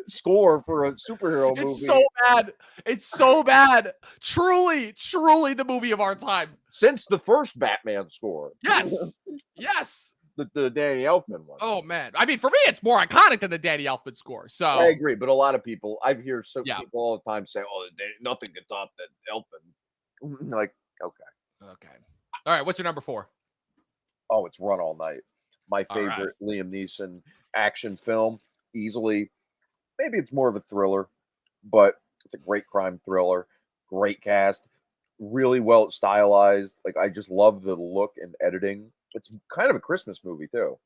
score for a superhero It's movie so bad. It's so bad. Truly, truly the movie of our time. since the first Batman score. Yes. Yes. The Danny Elfman one. Oh man. I mean, for me, it's more iconic than the Danny Elfman score. I So agree, but a lot of people I hear yeah. people all the time say, "Oh, nothing can top that Elfman." Like, okay. Okay. All right. What's your number 4? Oh, it's Run All Night. My All right. favorite Liam Neeson action film, easily. Maybe it's more of a thriller, but it's a great crime thriller. Great cast, really well stylized. Like, I just love the look and editing. It's kind of a Christmas movie too.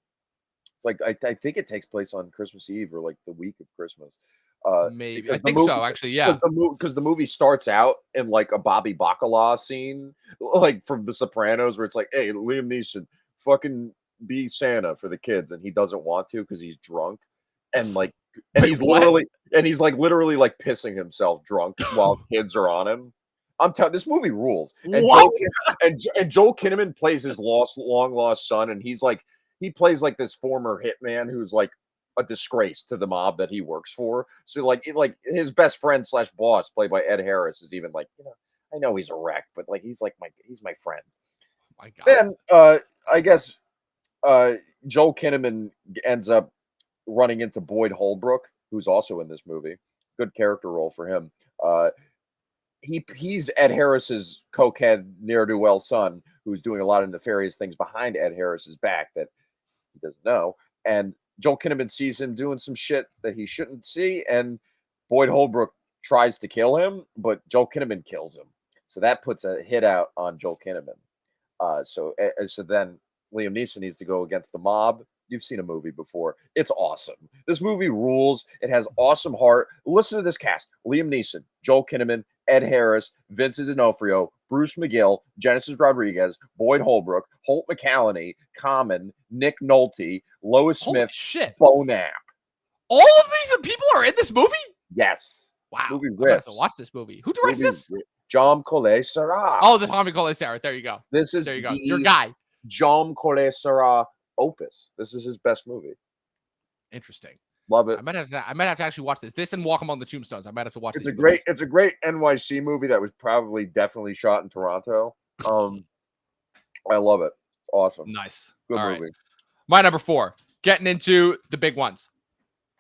It's like I think it takes place on Christmas Eve or like the week of Christmas. Maybe. I Because the think movie so, actually. Yeah. because the movie starts out in like a Bobby Bacala scene, like from The Sopranos, where it's like, "Hey, Liam Neeson, fucking be Santa for the kids," and he doesn't want to because he's drunk, and like, and Wait, what? he's like literally like pissing himself drunk while kids are on him. I'm telling this movie rules. And What? Joel Kinnaman plays his long lost son, and he plays like this former hitman who's like a disgrace to the mob that he works for. So like his best friend / boss, played by Ed Harris, is even like, I know he's a wreck, but like he's my friend. Oh my God. Then I guess Joel Kinnaman ends up running into Boyd Holbrook, who's also in this movie. Good character role for him. He's Ed Harris's cokehead ne'er do well son, who's doing a lot of nefarious things behind Ed Harris's back that he doesn't know. And Joel Kinnaman sees him doing some shit that he shouldn't see, and Boyd Holbrook tries to kill him, but Joel Kinnaman kills him. So that puts a hit out on Joel Kinnaman. So then Liam Neeson needs to go against the mob. You've seen a movie before. It's awesome. This movie rules. It has awesome heart. Listen to this cast: Liam Neeson, Joel Kinnaman, Ed Harris, Vincent D'Onofrio, Bruce McGill, Genesis Rodriguez, Boyd Holbrook, Holt McCallany, Common, Nick Nolte, Lois Holy Smith, shit. Bo Knapp. All of these people are in this movie? Yes. Wow. Movie I'm going to have to rips. watch this movie. Who directs this? Jean Collet Serra. Oh, the Tommy Cole Sarah. There you go. This is There you go. the Your guy. Jean Collet Serra opus. This is his best movie. Interesting. Love it. I might have to actually watch this. This and Walk Among the Tombstones. I might have to watch It's these a great movies. NYC movie that was definitely shot in Toronto. I love it. Awesome. Nice. Good All movie. right. My number 4. Getting into the big ones.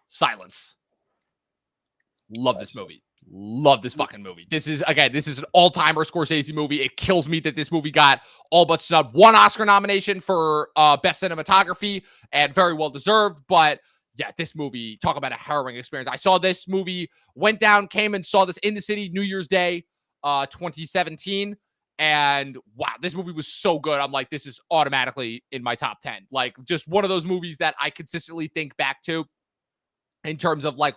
Silence. Love this movie. Love this fucking movie. This is an all-timer Scorsese movie. It kills me that this movie got all but snubbed. 1 Oscar nomination for best cinematography, and very well deserved. But yeah, this movie, talk about a harrowing experience. I saw this movie, came and saw this in the city New Year's Day, 2017. And wow, this movie was so good. I'm like, this is automatically in my top 10. Like, just one of those movies that I consistently think back to in terms of like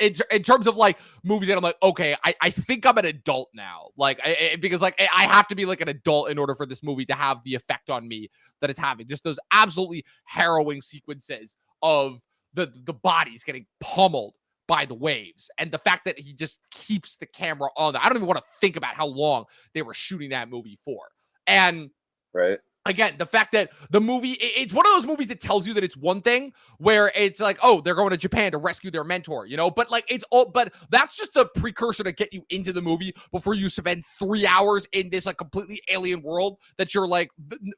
in terms of like movies that I'm like, okay, I think I'm an adult now. Like, because like I have to be like an adult in order for this movie to have the effect on me that it's having. Just those absolutely harrowing sequences of the bodies getting pummeled by the waves, and the fact that he just keeps the camera on there. I don't even want to think about how long they were shooting that movie for. And Right. again, the fact that the movie, it's one of those movies that tells you that it's one thing where it's like, oh, they're going to Japan to rescue their mentor, you know, but like it's all, but that's just the precursor to get you into the movie before you spend 3 hours in this like completely alien world that you're like,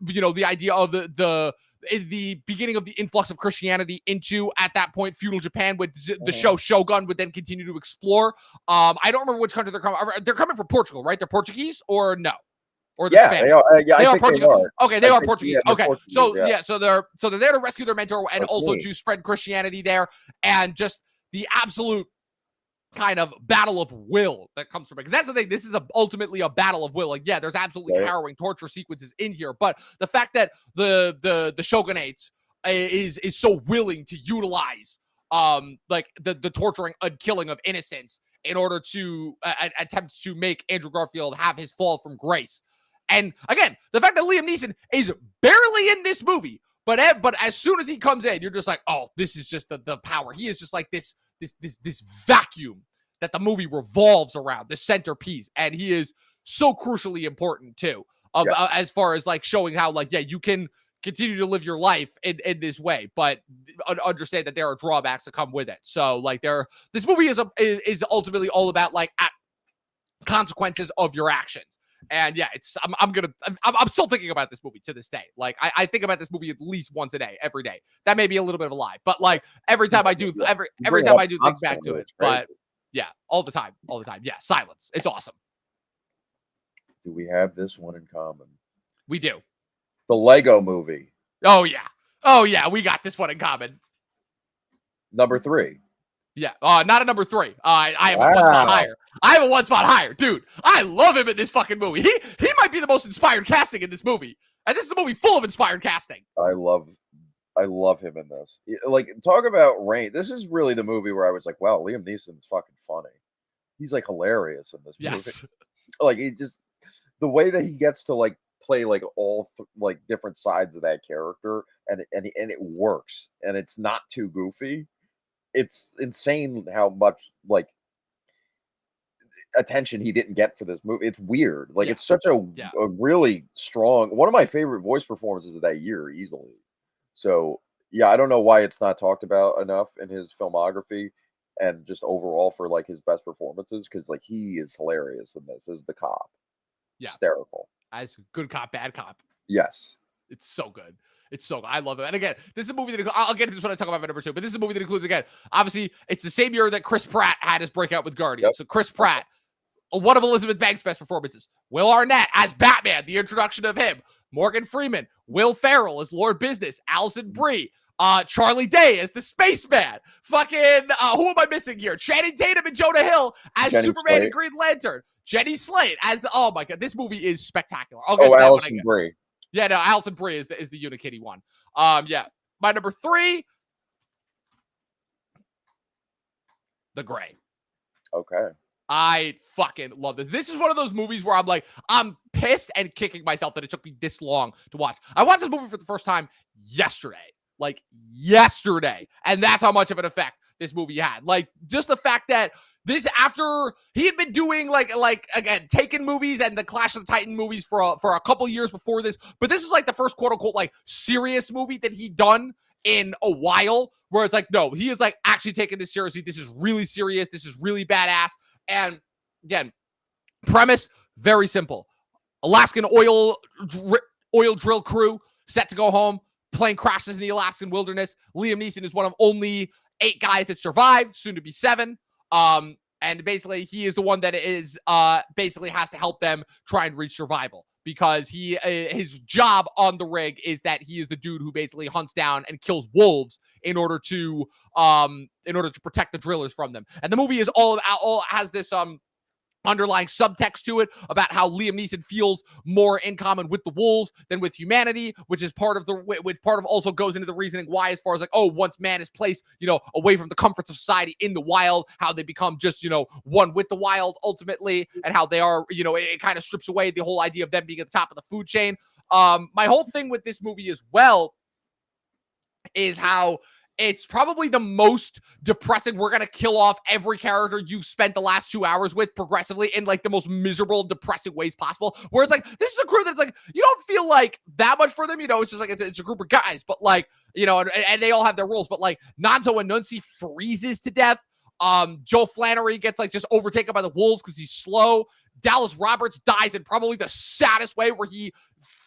you know, the idea of the beginning of the influx of Christianity into, at that point, feudal Japan, with the show Shogun would then continue to explore. I don't remember which country they're coming. They're coming from Portugal, right? They're Portuguese or no? Or the Spanish. They are. Yeah, they I are think Portuguese. they are. Okay, they are Portuguese. Yeah, okay, Portuguese, so yeah. so they're there to rescue their mentor and also to spread Christianity there, and just the absolute kind of battle of will that comes from it. Because that's the thing. This is ultimately a battle of will. Like, yeah, there's absolutely harrowing torture sequences in here, but the fact that the shogunate is so willing to utilize like the torturing and killing of innocents in order to attempt to make Andrew Garfield have his fall from grace. And again, the fact that Liam Neeson is barely in this movie, but as soon as he comes in, you're just like, oh, this is just the power. He is just like this vacuum that the movie revolves around, the centerpiece, and he is so crucially important too. As far as like showing how like, yeah, you can continue to live your life in this way, but understand that there are drawbacks that come with it. So like this movie is ultimately all about like consequences of your actions. And yeah, I'm still thinking about this movie to this day. Like I think about this movie at least once a day, every day. That may be a little bit of a lie, but like every time I do, every time I do think back to it. But yeah, all the time. Yeah, Silence. It's awesome. Do we have this one in common? We do. The Lego Movie. Oh yeah, we got this one in common. Number 3. Yeah, not a number 3. I have a one spot higher. I have a one spot higher, dude. I love him in this fucking movie. He might be the most inspired casting in this movie, and this is a movie full of inspired casting. I love him in this. Like, talk about range. This is really the movie where I was like, wow, Liam Neeson's fucking funny. He's like hilarious in this movie. Yes. Like, he just, the way that he gets to like play like all like different sides of that character, and it works, and it's not too goofy. It's insane how much like attention he didn't get for this movie. It's weird. Like, it's such a really strong, one of my favorite voice performances of that year, easily. So yeah, I don't know why it's not talked about enough in his filmography and just overall for like his best performances, because like he is hilarious in this as the cop. Yeah, hysterical. As good cop, bad cop. Yes. It's so good. It's so good. I love it. And again, this is a movie that I'll get into this when I talk about my number 2, but this is a movie that includes, again, obviously, it's the same year that Chris Pratt had his breakout with Guardians. Yep. So Chris Pratt, one of Elizabeth Banks' best performances. Will Arnett as Batman, the introduction of him. Morgan Freeman. Will Ferrell as Lord Business. Alison Brie. Charlie Day as the spaceman. Fucking, who am I missing here? Channing Tatum and Jonah Hill as Jenny Superman Slate. And Green Lantern. Jenny Slate as, oh my God, this movie is spectacular. I'll get to that Alison Brie. Yeah, no, Alison Brie is the Unikitty one. Yeah, my number 3, The Gray. Okay. I fucking love this. This is one of those movies where I'm like, I'm pissed and kicking myself that it took me this long to watch. I watched this movie for the first time yesterday. Like, yesterday. And that's how much of an effect this movie had. Like, just the fact that this, after he had been doing like again, Taken movies and the Clash of the Titan movies for a couple years before this, but this is like the first quote unquote like serious movie that he'd done in a while, where it's like, no, he is like actually taking this seriously. This is really serious. This is really badass. And again, premise very simple: Alaskan oil drill crew set to go home. Plane crashes in the Alaskan wilderness. Liam Neeson is one of only 8 guys that survived, soon to be 7. And basically he is the one that is basically has to help them try and reach survival, because his job on the rig is that he is the dude who basically hunts down and kills wolves in order to protect the drillers from them. And the movie is all has this underlying subtext to it about how Liam Neeson feels more in common with the wolves than with humanity, which is part of also goes into the reasoning why, as far as like, oh, once man is placed, away from the comforts of society in the wild, how they become just, one with the wild ultimately, and how they are, it kind of strips away the whole idea of them being at the top of the food chain. My whole thing with this movie as well is how it's probably the most depressing. We're going to kill off every character you've spent the last 2 hours with progressively in like the most miserable, depressing ways possible. Where it's like, this is a crew that's like, you don't feel like that much for them. It's just like, it's a group of guys, but like, and they all have their roles, but like Nanzo Anunsi freezes to death. Joe Flannery gets like just overtaken by the wolves because he's slow. Dallas Roberts dies in probably the saddest way, where he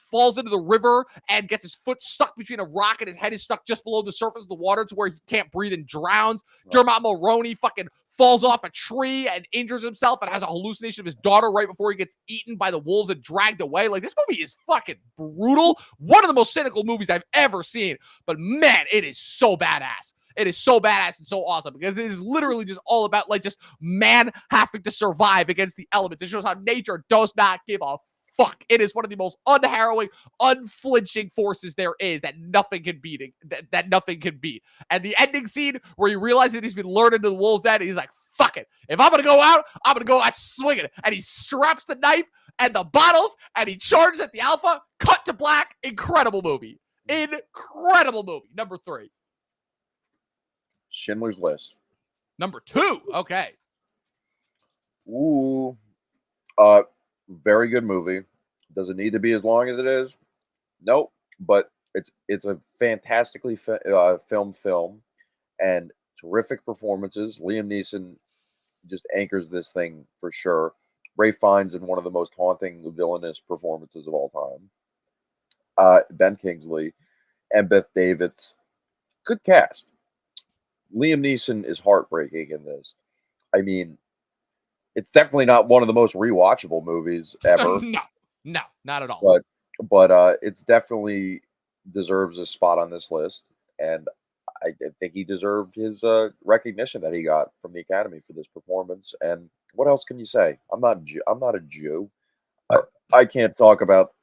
falls into the river and gets his foot stuck between a rock and his head is stuck just below the surface of the water to where he can't breathe and drowns. Dermot Mulroney fucking falls off a tree and injures himself and has a hallucination of his daughter right before he gets eaten by the wolves and dragged away. Like, this movie is fucking brutal. One of the most cynical movies I've ever seen. But man, it is so badass. It is so badass and so awesome because it is literally just all about like just man having to survive against the elements. It shows how nature does not give a fuck. It is one of the most unharrowing, unflinching forces there is that nothing can beat. That nothing can beat. And the ending scene where he realizes he's been lured into the wolves' den, and he's like, fuck it. If I'm going to go out, I'm going to go out swinging. And he straps the knife and the bottles and he charges at the alpha. Cut to black. Incredible movie. Incredible movie. Number 3. Schindler's List. Number 2. Okay. Ooh. Very good movie. Does it need to be as long as it is? Nope. But it's a fantastically filmed film and terrific performances. Liam Neeson just anchors this thing for sure. Ray Fiennes in one of the most haunting villainous performances of all time. Ben Kingsley and Beth Davids. Good cast. Liam Neeson is heartbreaking in this. I mean, it's definitely not one of the most rewatchable movies ever. No, not at all. But it's definitely deserves a spot on this list, and I think he deserved his recognition that he got from the Academy for this performance. And what else can you say? I'm not a Jew. I can't talk about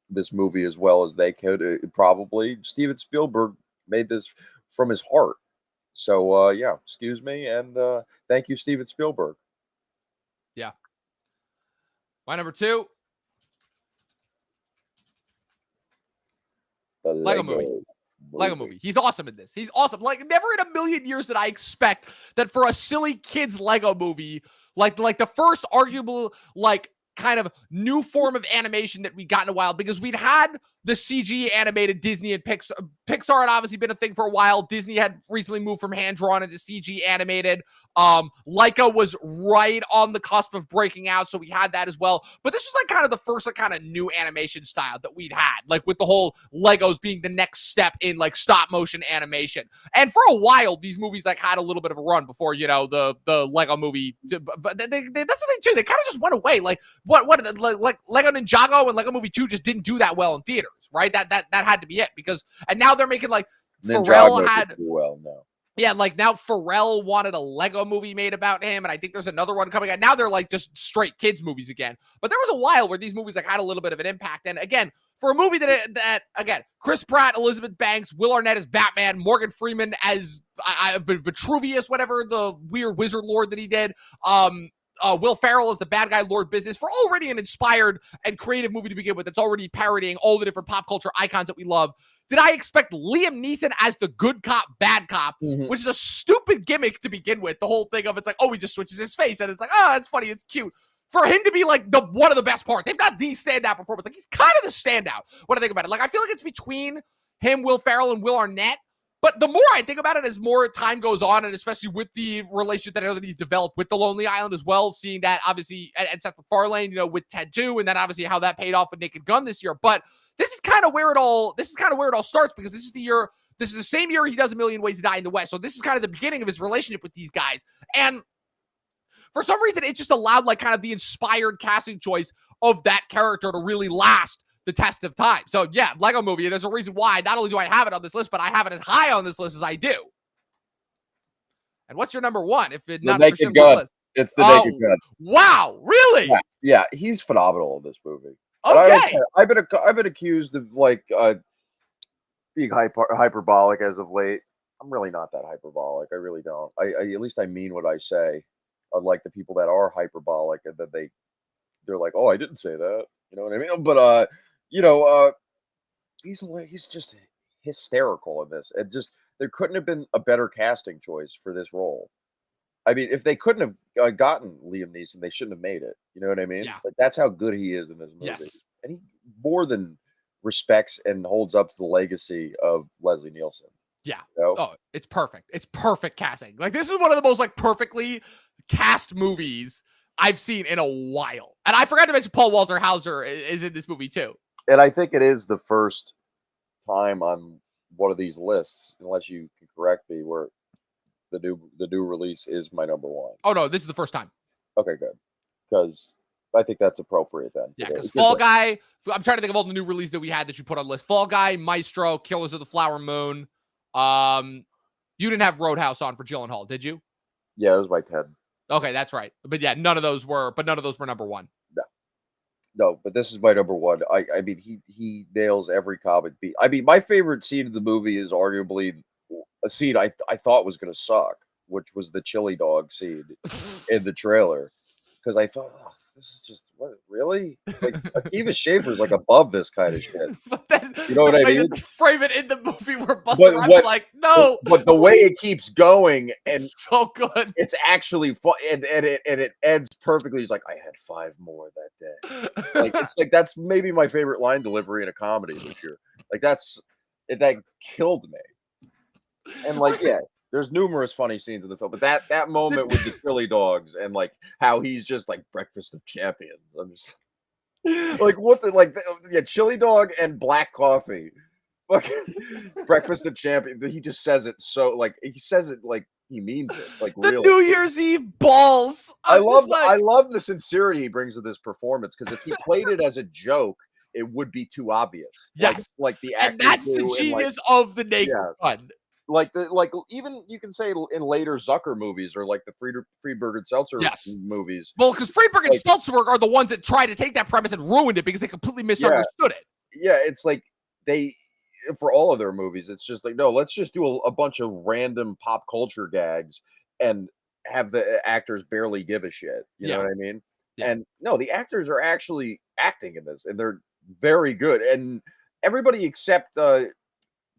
this movie as well as they could. Probably Steven Spielberg made this from his heart. So yeah, excuse me, and thank you, Steven Spielberg. Yeah. My number 2. The Lego movie. Lego movie. He's awesome in this. He's awesome. Like, never in a million years did I expect that for a silly kids Lego movie, like the first arguable, like, kind of new form of animation that we got in a while, because we'd had the CG animated Disney and Pixar. Pixar had obviously been a thing for a while. Disney had recently moved from hand-drawn into CG animated. Leica was right on the cusp of breaking out, so we had that as well. But this was like kind of the first like kind of new animation style that we'd had, like with the whole Legos being the next step in like stop motion animation. And for a while, these movies like had a little bit of a run before, the Lego movie. But that's the thing too. They kind of just went away. Like what like Lego Ninjago and Lego Movie 2 just didn't do that well in theaters, right? That had to be it, because and now they're making like Pharrell had well no. Yeah, like now Pharrell wanted a Lego movie made about him, and I think there's another one coming out. Now they're like just straight kids movies again. But there was a while where these movies like had a little bit of an impact. And again, for a movie that again, Chris Pratt, Elizabeth Banks, Will Arnett as Batman, Morgan Freeman as Vitruvius, whatever the weird wizard lord that he did. Will Ferrell as the bad guy Lord Business, for already an inspired and creative movie to begin with. That's already parodying all the different pop culture icons that we love. Did I expect Liam Neeson as the good cop, bad cop, which is a stupid gimmick to begin with? The whole thing of it's like, oh, he just switches his face, and it's like, oh, that's funny, it's cute. For him to be like one of the best parts, if not the standout performance, like he's kind of the standout when I think about it. Like I feel like it's between him, Will Ferrell, and Will Arnett. But the more I think about it, as more time goes on, and especially with the relationship that I know that he's developed with the Lonely Island as well, seeing that obviously, and Seth MacFarlane, with Ted 2, and then obviously how that paid off with Naked Gun this year. But this is kind of where it all starts, because this is the same year he does A Million Ways to Die in the West. So this is kind of the beginning of his relationship with these guys. And for some reason, it just allowed like kind of the inspired casting choice of that character to really last the test of time. So yeah, Lego Movie, there's a reason why not only do I have it on this list, but I have it as high on this list as I do. And what's your number 1? If it not for Schindler's List? It's the Naked Oh, Gun. wow, Yeah, really? yeah, he's phenomenal in this movie, and I don't Okay. care. I've been accused of, like, being hyperbolic as of late. I'm really not that hyperbolic, I really don't. I at least I mean what I say, unlike the people that are hyperbolic and then they're like, "Oh, I didn't say that." You know what I mean? But, you know, he's just hysterical in this, and just there couldn't have been a better casting choice for this role. I mean, if they couldn't have, gotten Liam Neeson, they shouldn't have made it, you know what I mean? Yeah. Like, that's how good he is in this movie, Yes. and he more than respects and holds up to the legacy of Leslie Nielsen, Yeah. you know? Oh, it's perfect. It's perfect casting. Like this is one of the most like perfectly cast movies I've seen in a while. And I forgot to mention Paul Walter Hauser is in this movie too. And I think it is the first time on one of these lists, unless you can correct me, where the new release is my number 1. Oh no, this is the first time. Okay, good, because I think that's appropriate then. Yeah, Today. because Fall Guy, I'm trying to think of all the new releases that we had that you put on the list. Fall Guy, Maestro, Killers of the Flower Moon. You didn't have Roadhouse on for Gyllenhaal, did you? Yeah, it was my 10. Okay, that's right. But yeah, none of those were number one. No, no, but this is my number 1. I mean, he nails every comic beat. I mean, my favorite scene of the movie is arguably a scene I thought was gonna suck, which was the chili dog scene in the trailer, because I thought, "Oh, this is just what really?" Like, Akiva Schäfer's, like, above this kind of shit. But then You know the what I way that mean? they frame it in the movie where Buster But Rhymes is like, no, but the way it keeps going, and it's so good. it's actually fun, and it ends perfectly. He's like, "I had 5 more that day." Like, it's like, that's maybe my favorite line delivery in a comedy this year. Like, that killed me. And, like, yeah, there's numerous funny scenes in the film, but that moment with the chili dogs and, like, how he's just like, "Breakfast of champions." I'm just like, what the like, yeah, chili dog and black coffee. Fucking breakfast of champions. He just says it so like, he says it like he means it, like, The really. New Year's Eve balls. I I'm just like, love the sincerity he brings to this performance, because if he played it as a joke, it would be too obvious. yes. Like the And actors that's the do, and, like, genius of the Naked yeah, Gun. like even you can say in later Zucker movies, or like the Friedberg and Seltzer Yes. movies. Well, because Friedberg and Like, Seltzberg are the ones that tried to take that premise and ruined it because they completely yeah, misunderstood it. yeah, it's like they for all of their movies, it's just like, no, let's just do a bunch of random pop culture gags and have the actors barely give a shit. You know Yeah. what I mean? Yeah. And no, the actors are actually acting in this, and they're very good. And everybody except Paul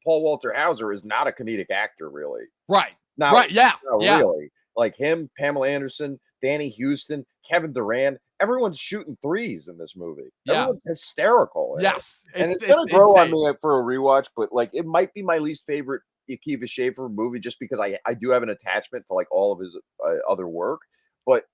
Walter Hauser is not a comedic actor, really. Right. Not, Right. Yeah. not Yeah. really. Like him, Pamela Anderson, Danny Houston, Kevin Durant, everyone's shooting threes in this movie. Yeah. Everyone's hysterical in it. Yes. And It's it's gonna grow on insane. me for a rewatch, but, like, it might be my least favorite Akiva Schäfer movie, just because I do have an attachment to, like, all of his, other work, but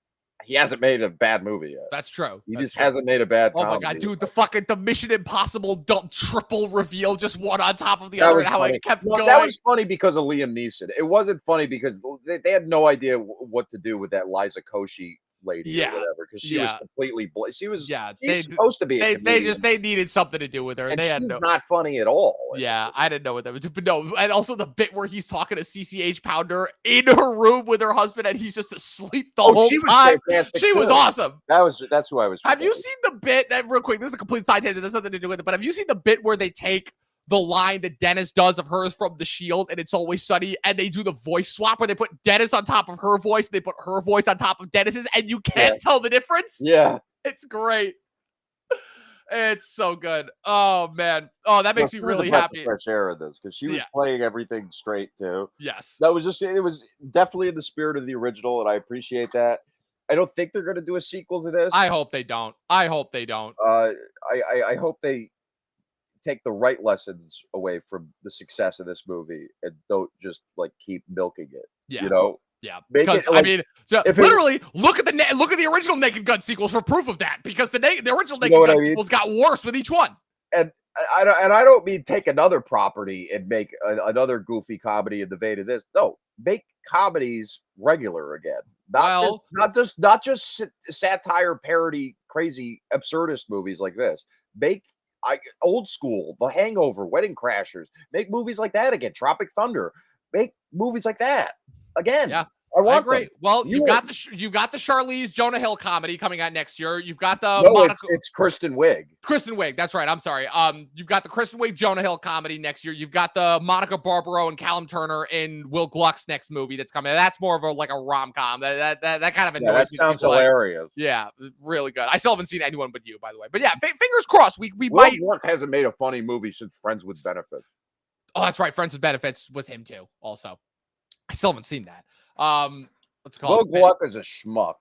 he hasn't made a bad movie yet. That's true. He That's just true. hasn't made a bad Oh my god, comedy. dude, the Mission Impossible triple reveal, just one on top of the That other, was and how funny. it kept No, going. that was funny because of Liam Neeson. It wasn't funny because they had no idea what to do with that Liza Koshy lady or Yeah. whatever, because she was Yeah. completely Yeah. she's supposed to be a comedian, They needed something to do with her. and They had she's no. not funny at all in it. Yeah, I didn't know what that was. But no, and also the bit where he's talking to CCH Pounder in her room with her husband, and he's just asleep the Oh, whole she was time. fantastic She was too. awesome. That's who I was Have you forgetting. seen the bit that real quick? This is a complete side tangent. There's nothing to do with it. But have you seen the bit where they take the line that Dennis does of hers from The Shield and It's Always Sunny, and they do the voice swap where they put Dennis on top of her voice, and they put her voice on top of Dennis's, and you can't tell the difference? Yeah. It's great. It's so good. Oh man. Oh, that No, makes me she was a really breath of happy. fresh air in this, because she was Yeah. playing everything straight too. Yes. That was just it was definitely in the spirit of the original, and I appreciate that. I don't think they're gonna do a sequel to this. I hope they don't. I hope they don't. I hope they take the right lessons away from the success of this movie and don't just, like, keep milking it. Yeah. You know? Yeah. Make Because it I like, mean, so if it literally look at the original Naked Gun sequels for proof of that. Because the original you know Naked what I Gun mean? sequels got worse with each one. And I don't mean take another property and make another goofy comedy in the vein of this. No, make comedies regular again. Well, Not just satire, parody, crazy absurdist movies like this. Make old school, The Hangover, Wedding Crashers. Make movies like that again. Tropic Thunder. Make movies like that again. yeah. I I want agree. them. Well, You you got the Charlize Jonah Hill comedy coming out next year. You've got the No, Monica it's Kristen Wiig. Kristen Wiig. That's right. I'm sorry. You've got the Kristen Wiig Jonah Hill comedy next year. You've got the Monica Barbaro and Callum Turner in Will Gluck's next movie that's coming. That's more of a like a rom-com. That kind of annoys Yeah, that me. sounds People like, hilarious. yeah, really good. I still haven't seen Anyone But You, by the way. But yeah, fingers crossed. We Will might. Gluck hasn't made a funny movie since Friends with Benefits. Oh, that's right. Friends with Benefits was him too. Also, I still haven't seen that. Let's call Will it. Gluck is a schmuck.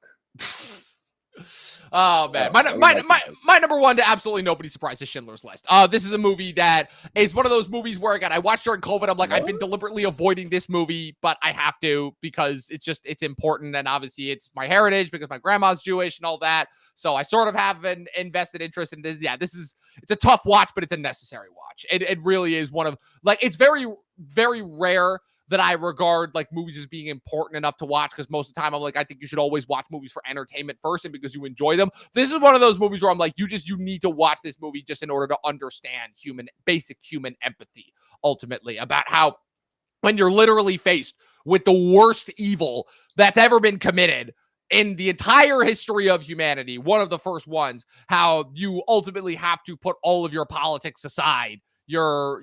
Oh man, my number one to absolutely nobody's surprise is Schindler's List. This is a movie that is one of those movies where again I watched during COVID. I'm like, I've been deliberately avoiding this movie, but I have to because it's important and obviously it's my heritage because my grandma's Jewish and all that. So I sort of have an invested interest in this. Yeah, it's a tough watch, but it's a necessary watch. It really is one of like it's very very rare that I regard like movies as being important enough to watch because most of the time I'm like, I think you should always watch movies for entertainment first and because you enjoy them. This is one of those movies where I'm like, you need to watch this movie just in order to understand basic human empathy ultimately about how when you're literally faced with the worst evil that's ever been committed in the entire history of humanity, one of the first ones, how you ultimately have to put all of your politics aside, your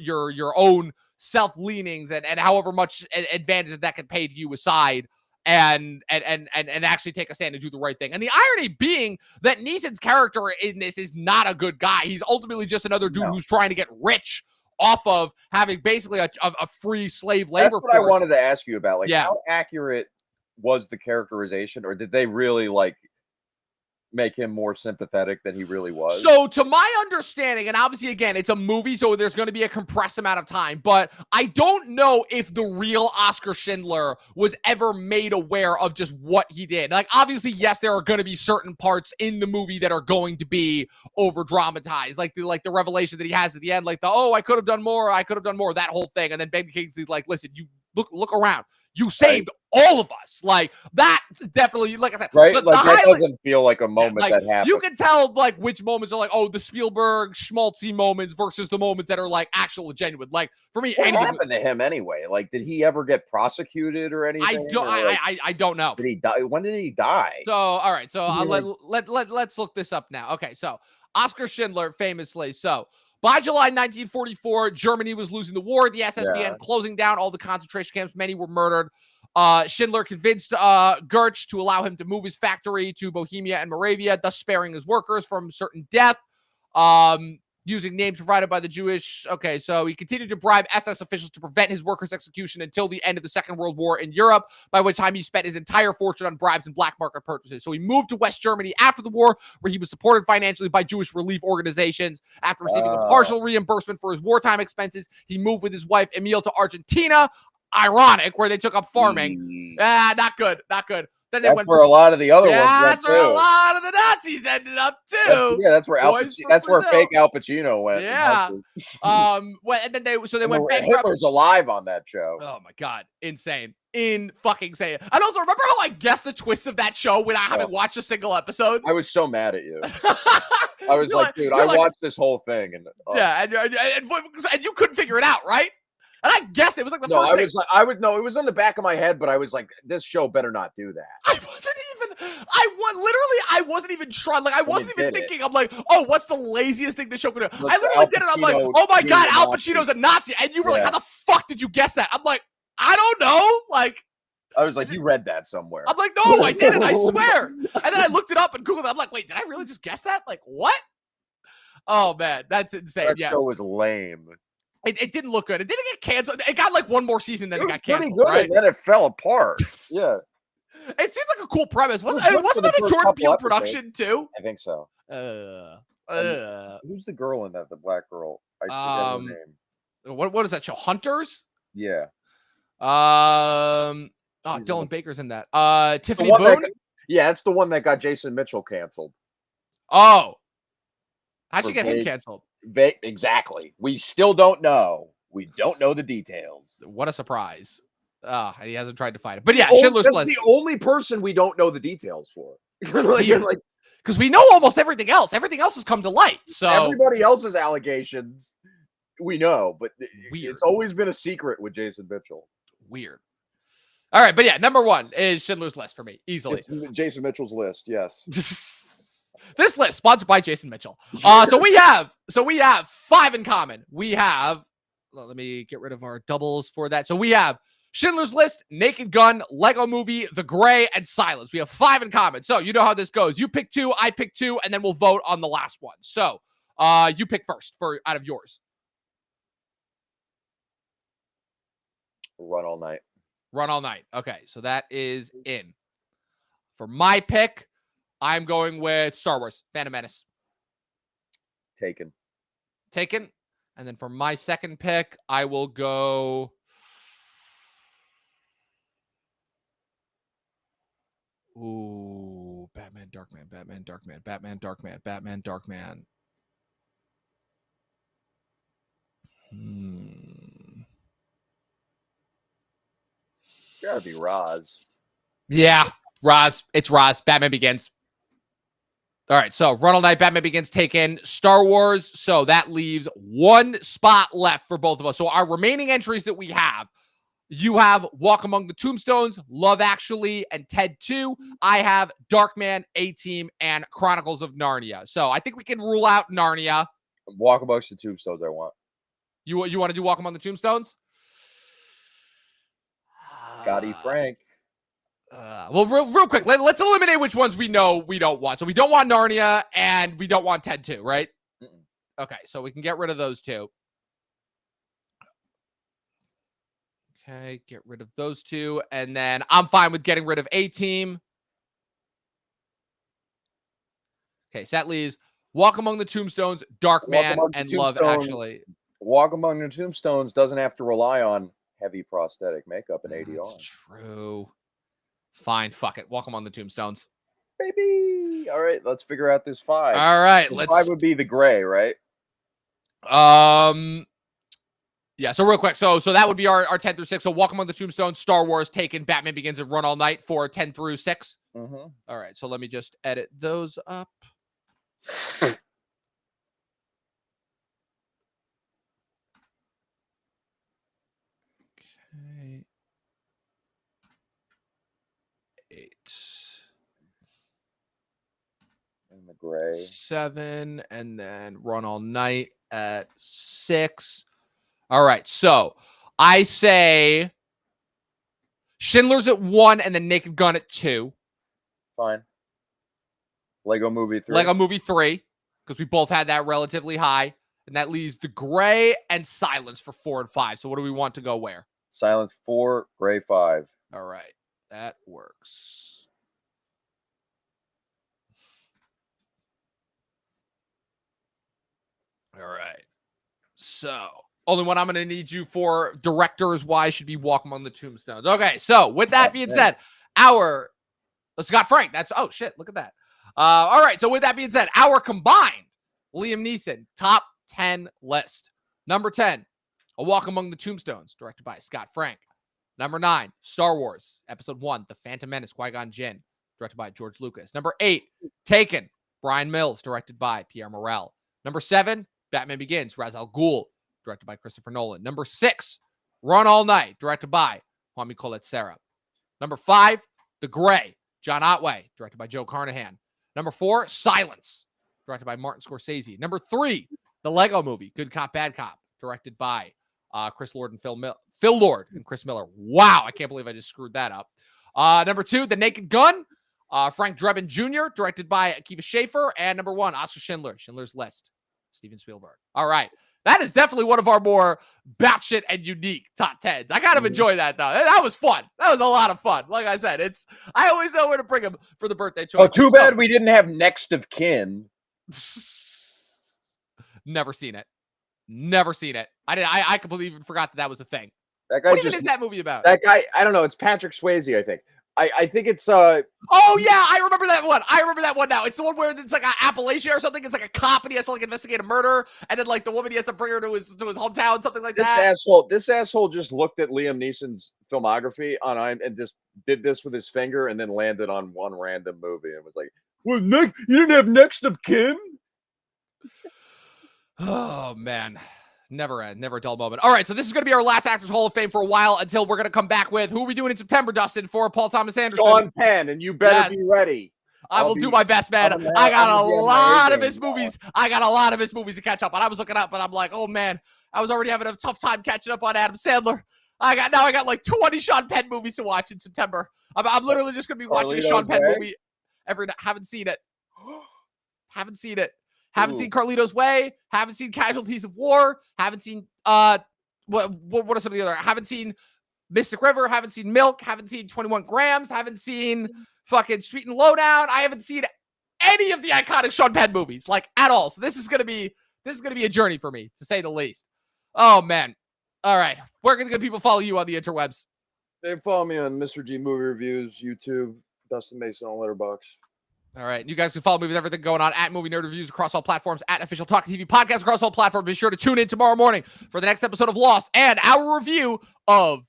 own self-leanings and however much advantage that can pay to you aside and actually take a stand and do the right thing. And the irony being that Neeson's character in this is not a good guy. He's ultimately just another dude who's trying to get rich off of having basically a free slave labor That's what force. I wanted to ask you about. Like, how accurate was the characterization, or did they really like make him more sympathetic than he really was? So to my understanding, and obviously again, it's a movie, so there's going to be a compressed amount of time, but I don't know if the real Oscar Schindler was ever made aware of just what he did. Like, obviously, yes, there are going to be certain parts in the movie that are going to be over dramatized, like the revelation that he has at the end, like I could have done more, that whole thing. And then Ben Kingsley's like, listen, you look around. You saved all of us. Like that definitely, like I said, right? Like that doesn't feel like a moment that happened. You can tell like which moments are like, the Spielberg schmaltzy moments versus the moments that are like actual genuine. Like for me, what happened to him anyway? Like, did he ever get prosecuted or anything? I don't know. Did he die? When did he die? So all right, so let's look this up now. Okay, so Oscar Schindler famously by July 1944, Germany was losing the war. The SS began closing down all the concentration camps. Many were murdered. Schindler convinced Goethe to allow him to move his factory to Bohemia and Moravia, thus sparing his workers from certain death. Using names provided by the Jewish. Okay, so he continued to bribe SS officials to prevent his workers' execution until the end of the Second World War in Europe, by which time he spent his entire fortune on bribes and black market purchases. So he moved to West Germany after the war, where he was supported financially by Jewish relief organizations. After receiving a partial reimbursement for his wartime expenses, he moved with his wife, Emile, to Argentina. Ironic, where they took up farming. Not good. Then they went where a lot of the other ones went that's where a lot of the Nazis ended up too. That's where fake Al Pacino went. Yeah. And then they went bankrupt. Hitler's alive on that show. Oh my god, insane. Fucking insane. And also, remember how I guessed the twist of that show when I haven't watched a single episode? I was so mad at you. I was like, dude, I watched this whole thing, and and you couldn't figure it out, right? And I guessed it was like the first thing. It was on the back of my head, but I was like, this show better not do that. I wasn't even trying. Like, I wasn't even thinking. I'm like, what's the laziest thing the show could do? I literally did it. I'm like, oh my God, Al Pacino's a Nazi. And you were like, how the fuck did you guess that? I'm like, I don't know. Like, I was like, you read that somewhere. I'm like, no, I didn't. I swear. And then I looked it up and Googled it. I'm like, wait, did I really just guess that? Like, what? Oh man, that's insane. That show was lame. It didn't look good. It didn't get canceled. It got like one more season, then it got canceled. Pretty good, right? And then it fell apart. Yeah. It seemed like a cool premise. Wasn't that a Jordan Peele production too? I think so. Who's the girl in that? The black girl. I forget her name. What is that show? Hunters? Yeah. Dylan Baker's in that. Tiffany Boone? That's the one that got Jason Mitchell canceled. Oh. How'd you get him canceled? Exactly. We still don't know. We don't know the details. What a surprise. He hasn't tried to fight it. But yeah, Schindler's List. That's the only person we don't know the details for. Because we know almost everything else. Everything else has come to light. So everybody else's allegations we know, but it's always been a secret with Jason Mitchell. Weird. All right, but yeah, number 1 is Schindler's List for me, easily. It's Jason Mitchell's list. Yes. This list sponsored by Jason Mitchell. So we have 5 in common. We have, well, let me get rid of our doubles for that. So we have Schindler's List, Naked Gun, Lego Movie, The Gray, and Silence. We have 5 in common. So you know how this goes. You pick 2, I pick 2, and then we'll vote on the last one. So you pick first for out of yours. Run All Night. Run All Night. Okay, so that is in. For my pick, I'm going with Star Wars, Phantom Menace. Taken. And then for my second pick, I will go... Ooh, Batman, Darkman. Gotta be Roz. Yeah, Roz. It's Roz. Batman Begins. All right, so Run All Night, Batman Begins, taken. Star Wars, so that leaves 1 spot left for both of us. So our remaining entries that we have, you have Walk Among the Tombstones, Love Actually, and Ted 2. I have Darkman, A-Team, and Chronicles of Narnia. So I think we can rule out Narnia. Walk Amongst the Tombstones I want. You want to do Walk Among the Tombstones? Scotty Frank. Well, real quick, let's eliminate which ones we know we don't want. So we don't want Narnia, and we don't want Ted 2, right? Mm-mm. Okay, so we can get rid of those 2. Okay, get rid of those 2. And then I'm fine with getting rid of A-Team. Okay, so that leaves Walk Among the Tombstones, Darkman, and Love Actually. Walk Among the Tombstones doesn't have to rely on heavy prosthetic makeup and ADR. That's true. Fine, fuck it. Walk Among the Tombstones. Baby. All right, let's figure out this 5. All right, let's. 5 would be The Gray, right? Yeah, so real quick. So that would be our 10 through 6. So Walk Among the Tombstones, Star Wars, Taken, Batman Begins, and Run All Night for 10 through 6. Mm-hmm. All right, so let me just edit those up. Okay. 8. And The Gray. 7, and then Run All Night at 6. All right, so I say Schindler's at 1 and then Naked Gun at 2. Fine. Lego Movie 3. Lego Movie 3, because we both had that relatively high. And that leaves The Gray and Silence for 4 and 5. So what do we want to go where? Silence 4, Gray 5. All right, that works. All right. So, only one I'm going to need you for directors wise should be Walk Among the Tombstones. Okay, so with that being said, our Scott Frank, that's, oh shit, look at that. All right, so with that being said, our combined Liam Neeson top 10 list. Number 10, A Walk Among the Tombstones, directed by Scott Frank. Number 9, Star Wars, Episode 1, The Phantom Menace, Qui-Gon Jinn, directed by George Lucas. Number 8, Taken, Brian Mills, directed by Pierre Morel. Number 7, Batman Begins, Ra's al Ghul, directed by Christopher Nolan. Number 6, Run All Night, directed by Kwame Colette-Serra. Number 5, The Gray, John Otway, directed by Joe Carnahan. Number 4, Silence, directed by Martin Scorsese. Number 3, The Lego Movie, Good Cop, Bad Cop, directed by Chris Lord and Phil Lord and Chris Miller. Wow, I can't believe I just screwed that up. Number 2, The Naked Gun, Frank Drebin Jr., directed by Akiva Schaffer. And number 1, Oscar Schindler, Schindler's List, Steven Spielberg. All right. That is definitely one of our more batshit and unique top 10s. I kind of enjoy that, though. That was fun. That was a lot of fun. Like I said, I always know where to bring them for the birthday choice. Oh, too bad we didn't have Next of Kin. Never seen it. Never seen it. I completely even forgot that was a thing. That guy what even is that movie about? That guy, I don't know. It's Patrick Swayze, I think. I think it's Oh yeah, I remember that one. I remember that one now. It's the one where it's like Appalachia or something. It's like a cop and he has to like investigate a murder, and then like the woman he has to bring her to his hometown, something like that. This asshole just looked at Liam Neeson's filmography and just did this with his finger and then landed on one random movie and was like, "Well, you didn't have Next of Kin?" Oh man, Never end, never a dull moment. All right, so this is going to be our last Actors Hall of Fame for a while until we're going to come back with who are we doing in September, Dustin, for Paul Thomas Anderson. Sean Penn, and you better be ready. I will do my best, man. I got a lot of his movies. I got a lot of his movies to catch up on. I was looking up, and I'm like, oh man, I was already having a tough time catching up on Adam Sandler. I got like 20 Sean Penn movies to watch in September. I'm literally just gonna be watching a Sean Penn movie every night. Haven't seen it. Haven't seen it. Haven't seen Carlito's Way. Haven't seen Casualties of War. Haven't seen what are some of the other? Haven't seen Mystic River. Haven't seen Milk. Haven't seen 21 Grams. Haven't seen fucking Sweet and Lowdown. I haven't seen any of the iconic Sean Penn movies, like at all. So this is gonna be a journey for me, to say the least. Oh man. All right. Where can the good people follow you on the interwebs? They follow me on Mr. G Movie Reviews, YouTube, Dustin Mason on Letterboxd. All right. You guys can follow me with everything going on at Movie Nerd Reviews across all platforms, at Official Talking TV Podcast across all platforms. Be sure to tune in tomorrow morning for the next episode of Lost and our review of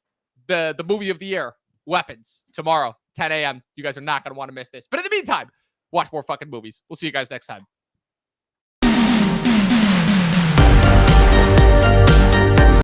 the movie of the year, Weapons, tomorrow, 10 a.m. You guys are not going to want to miss this. But in the meantime, watch more fucking movies. We'll see you guys next time.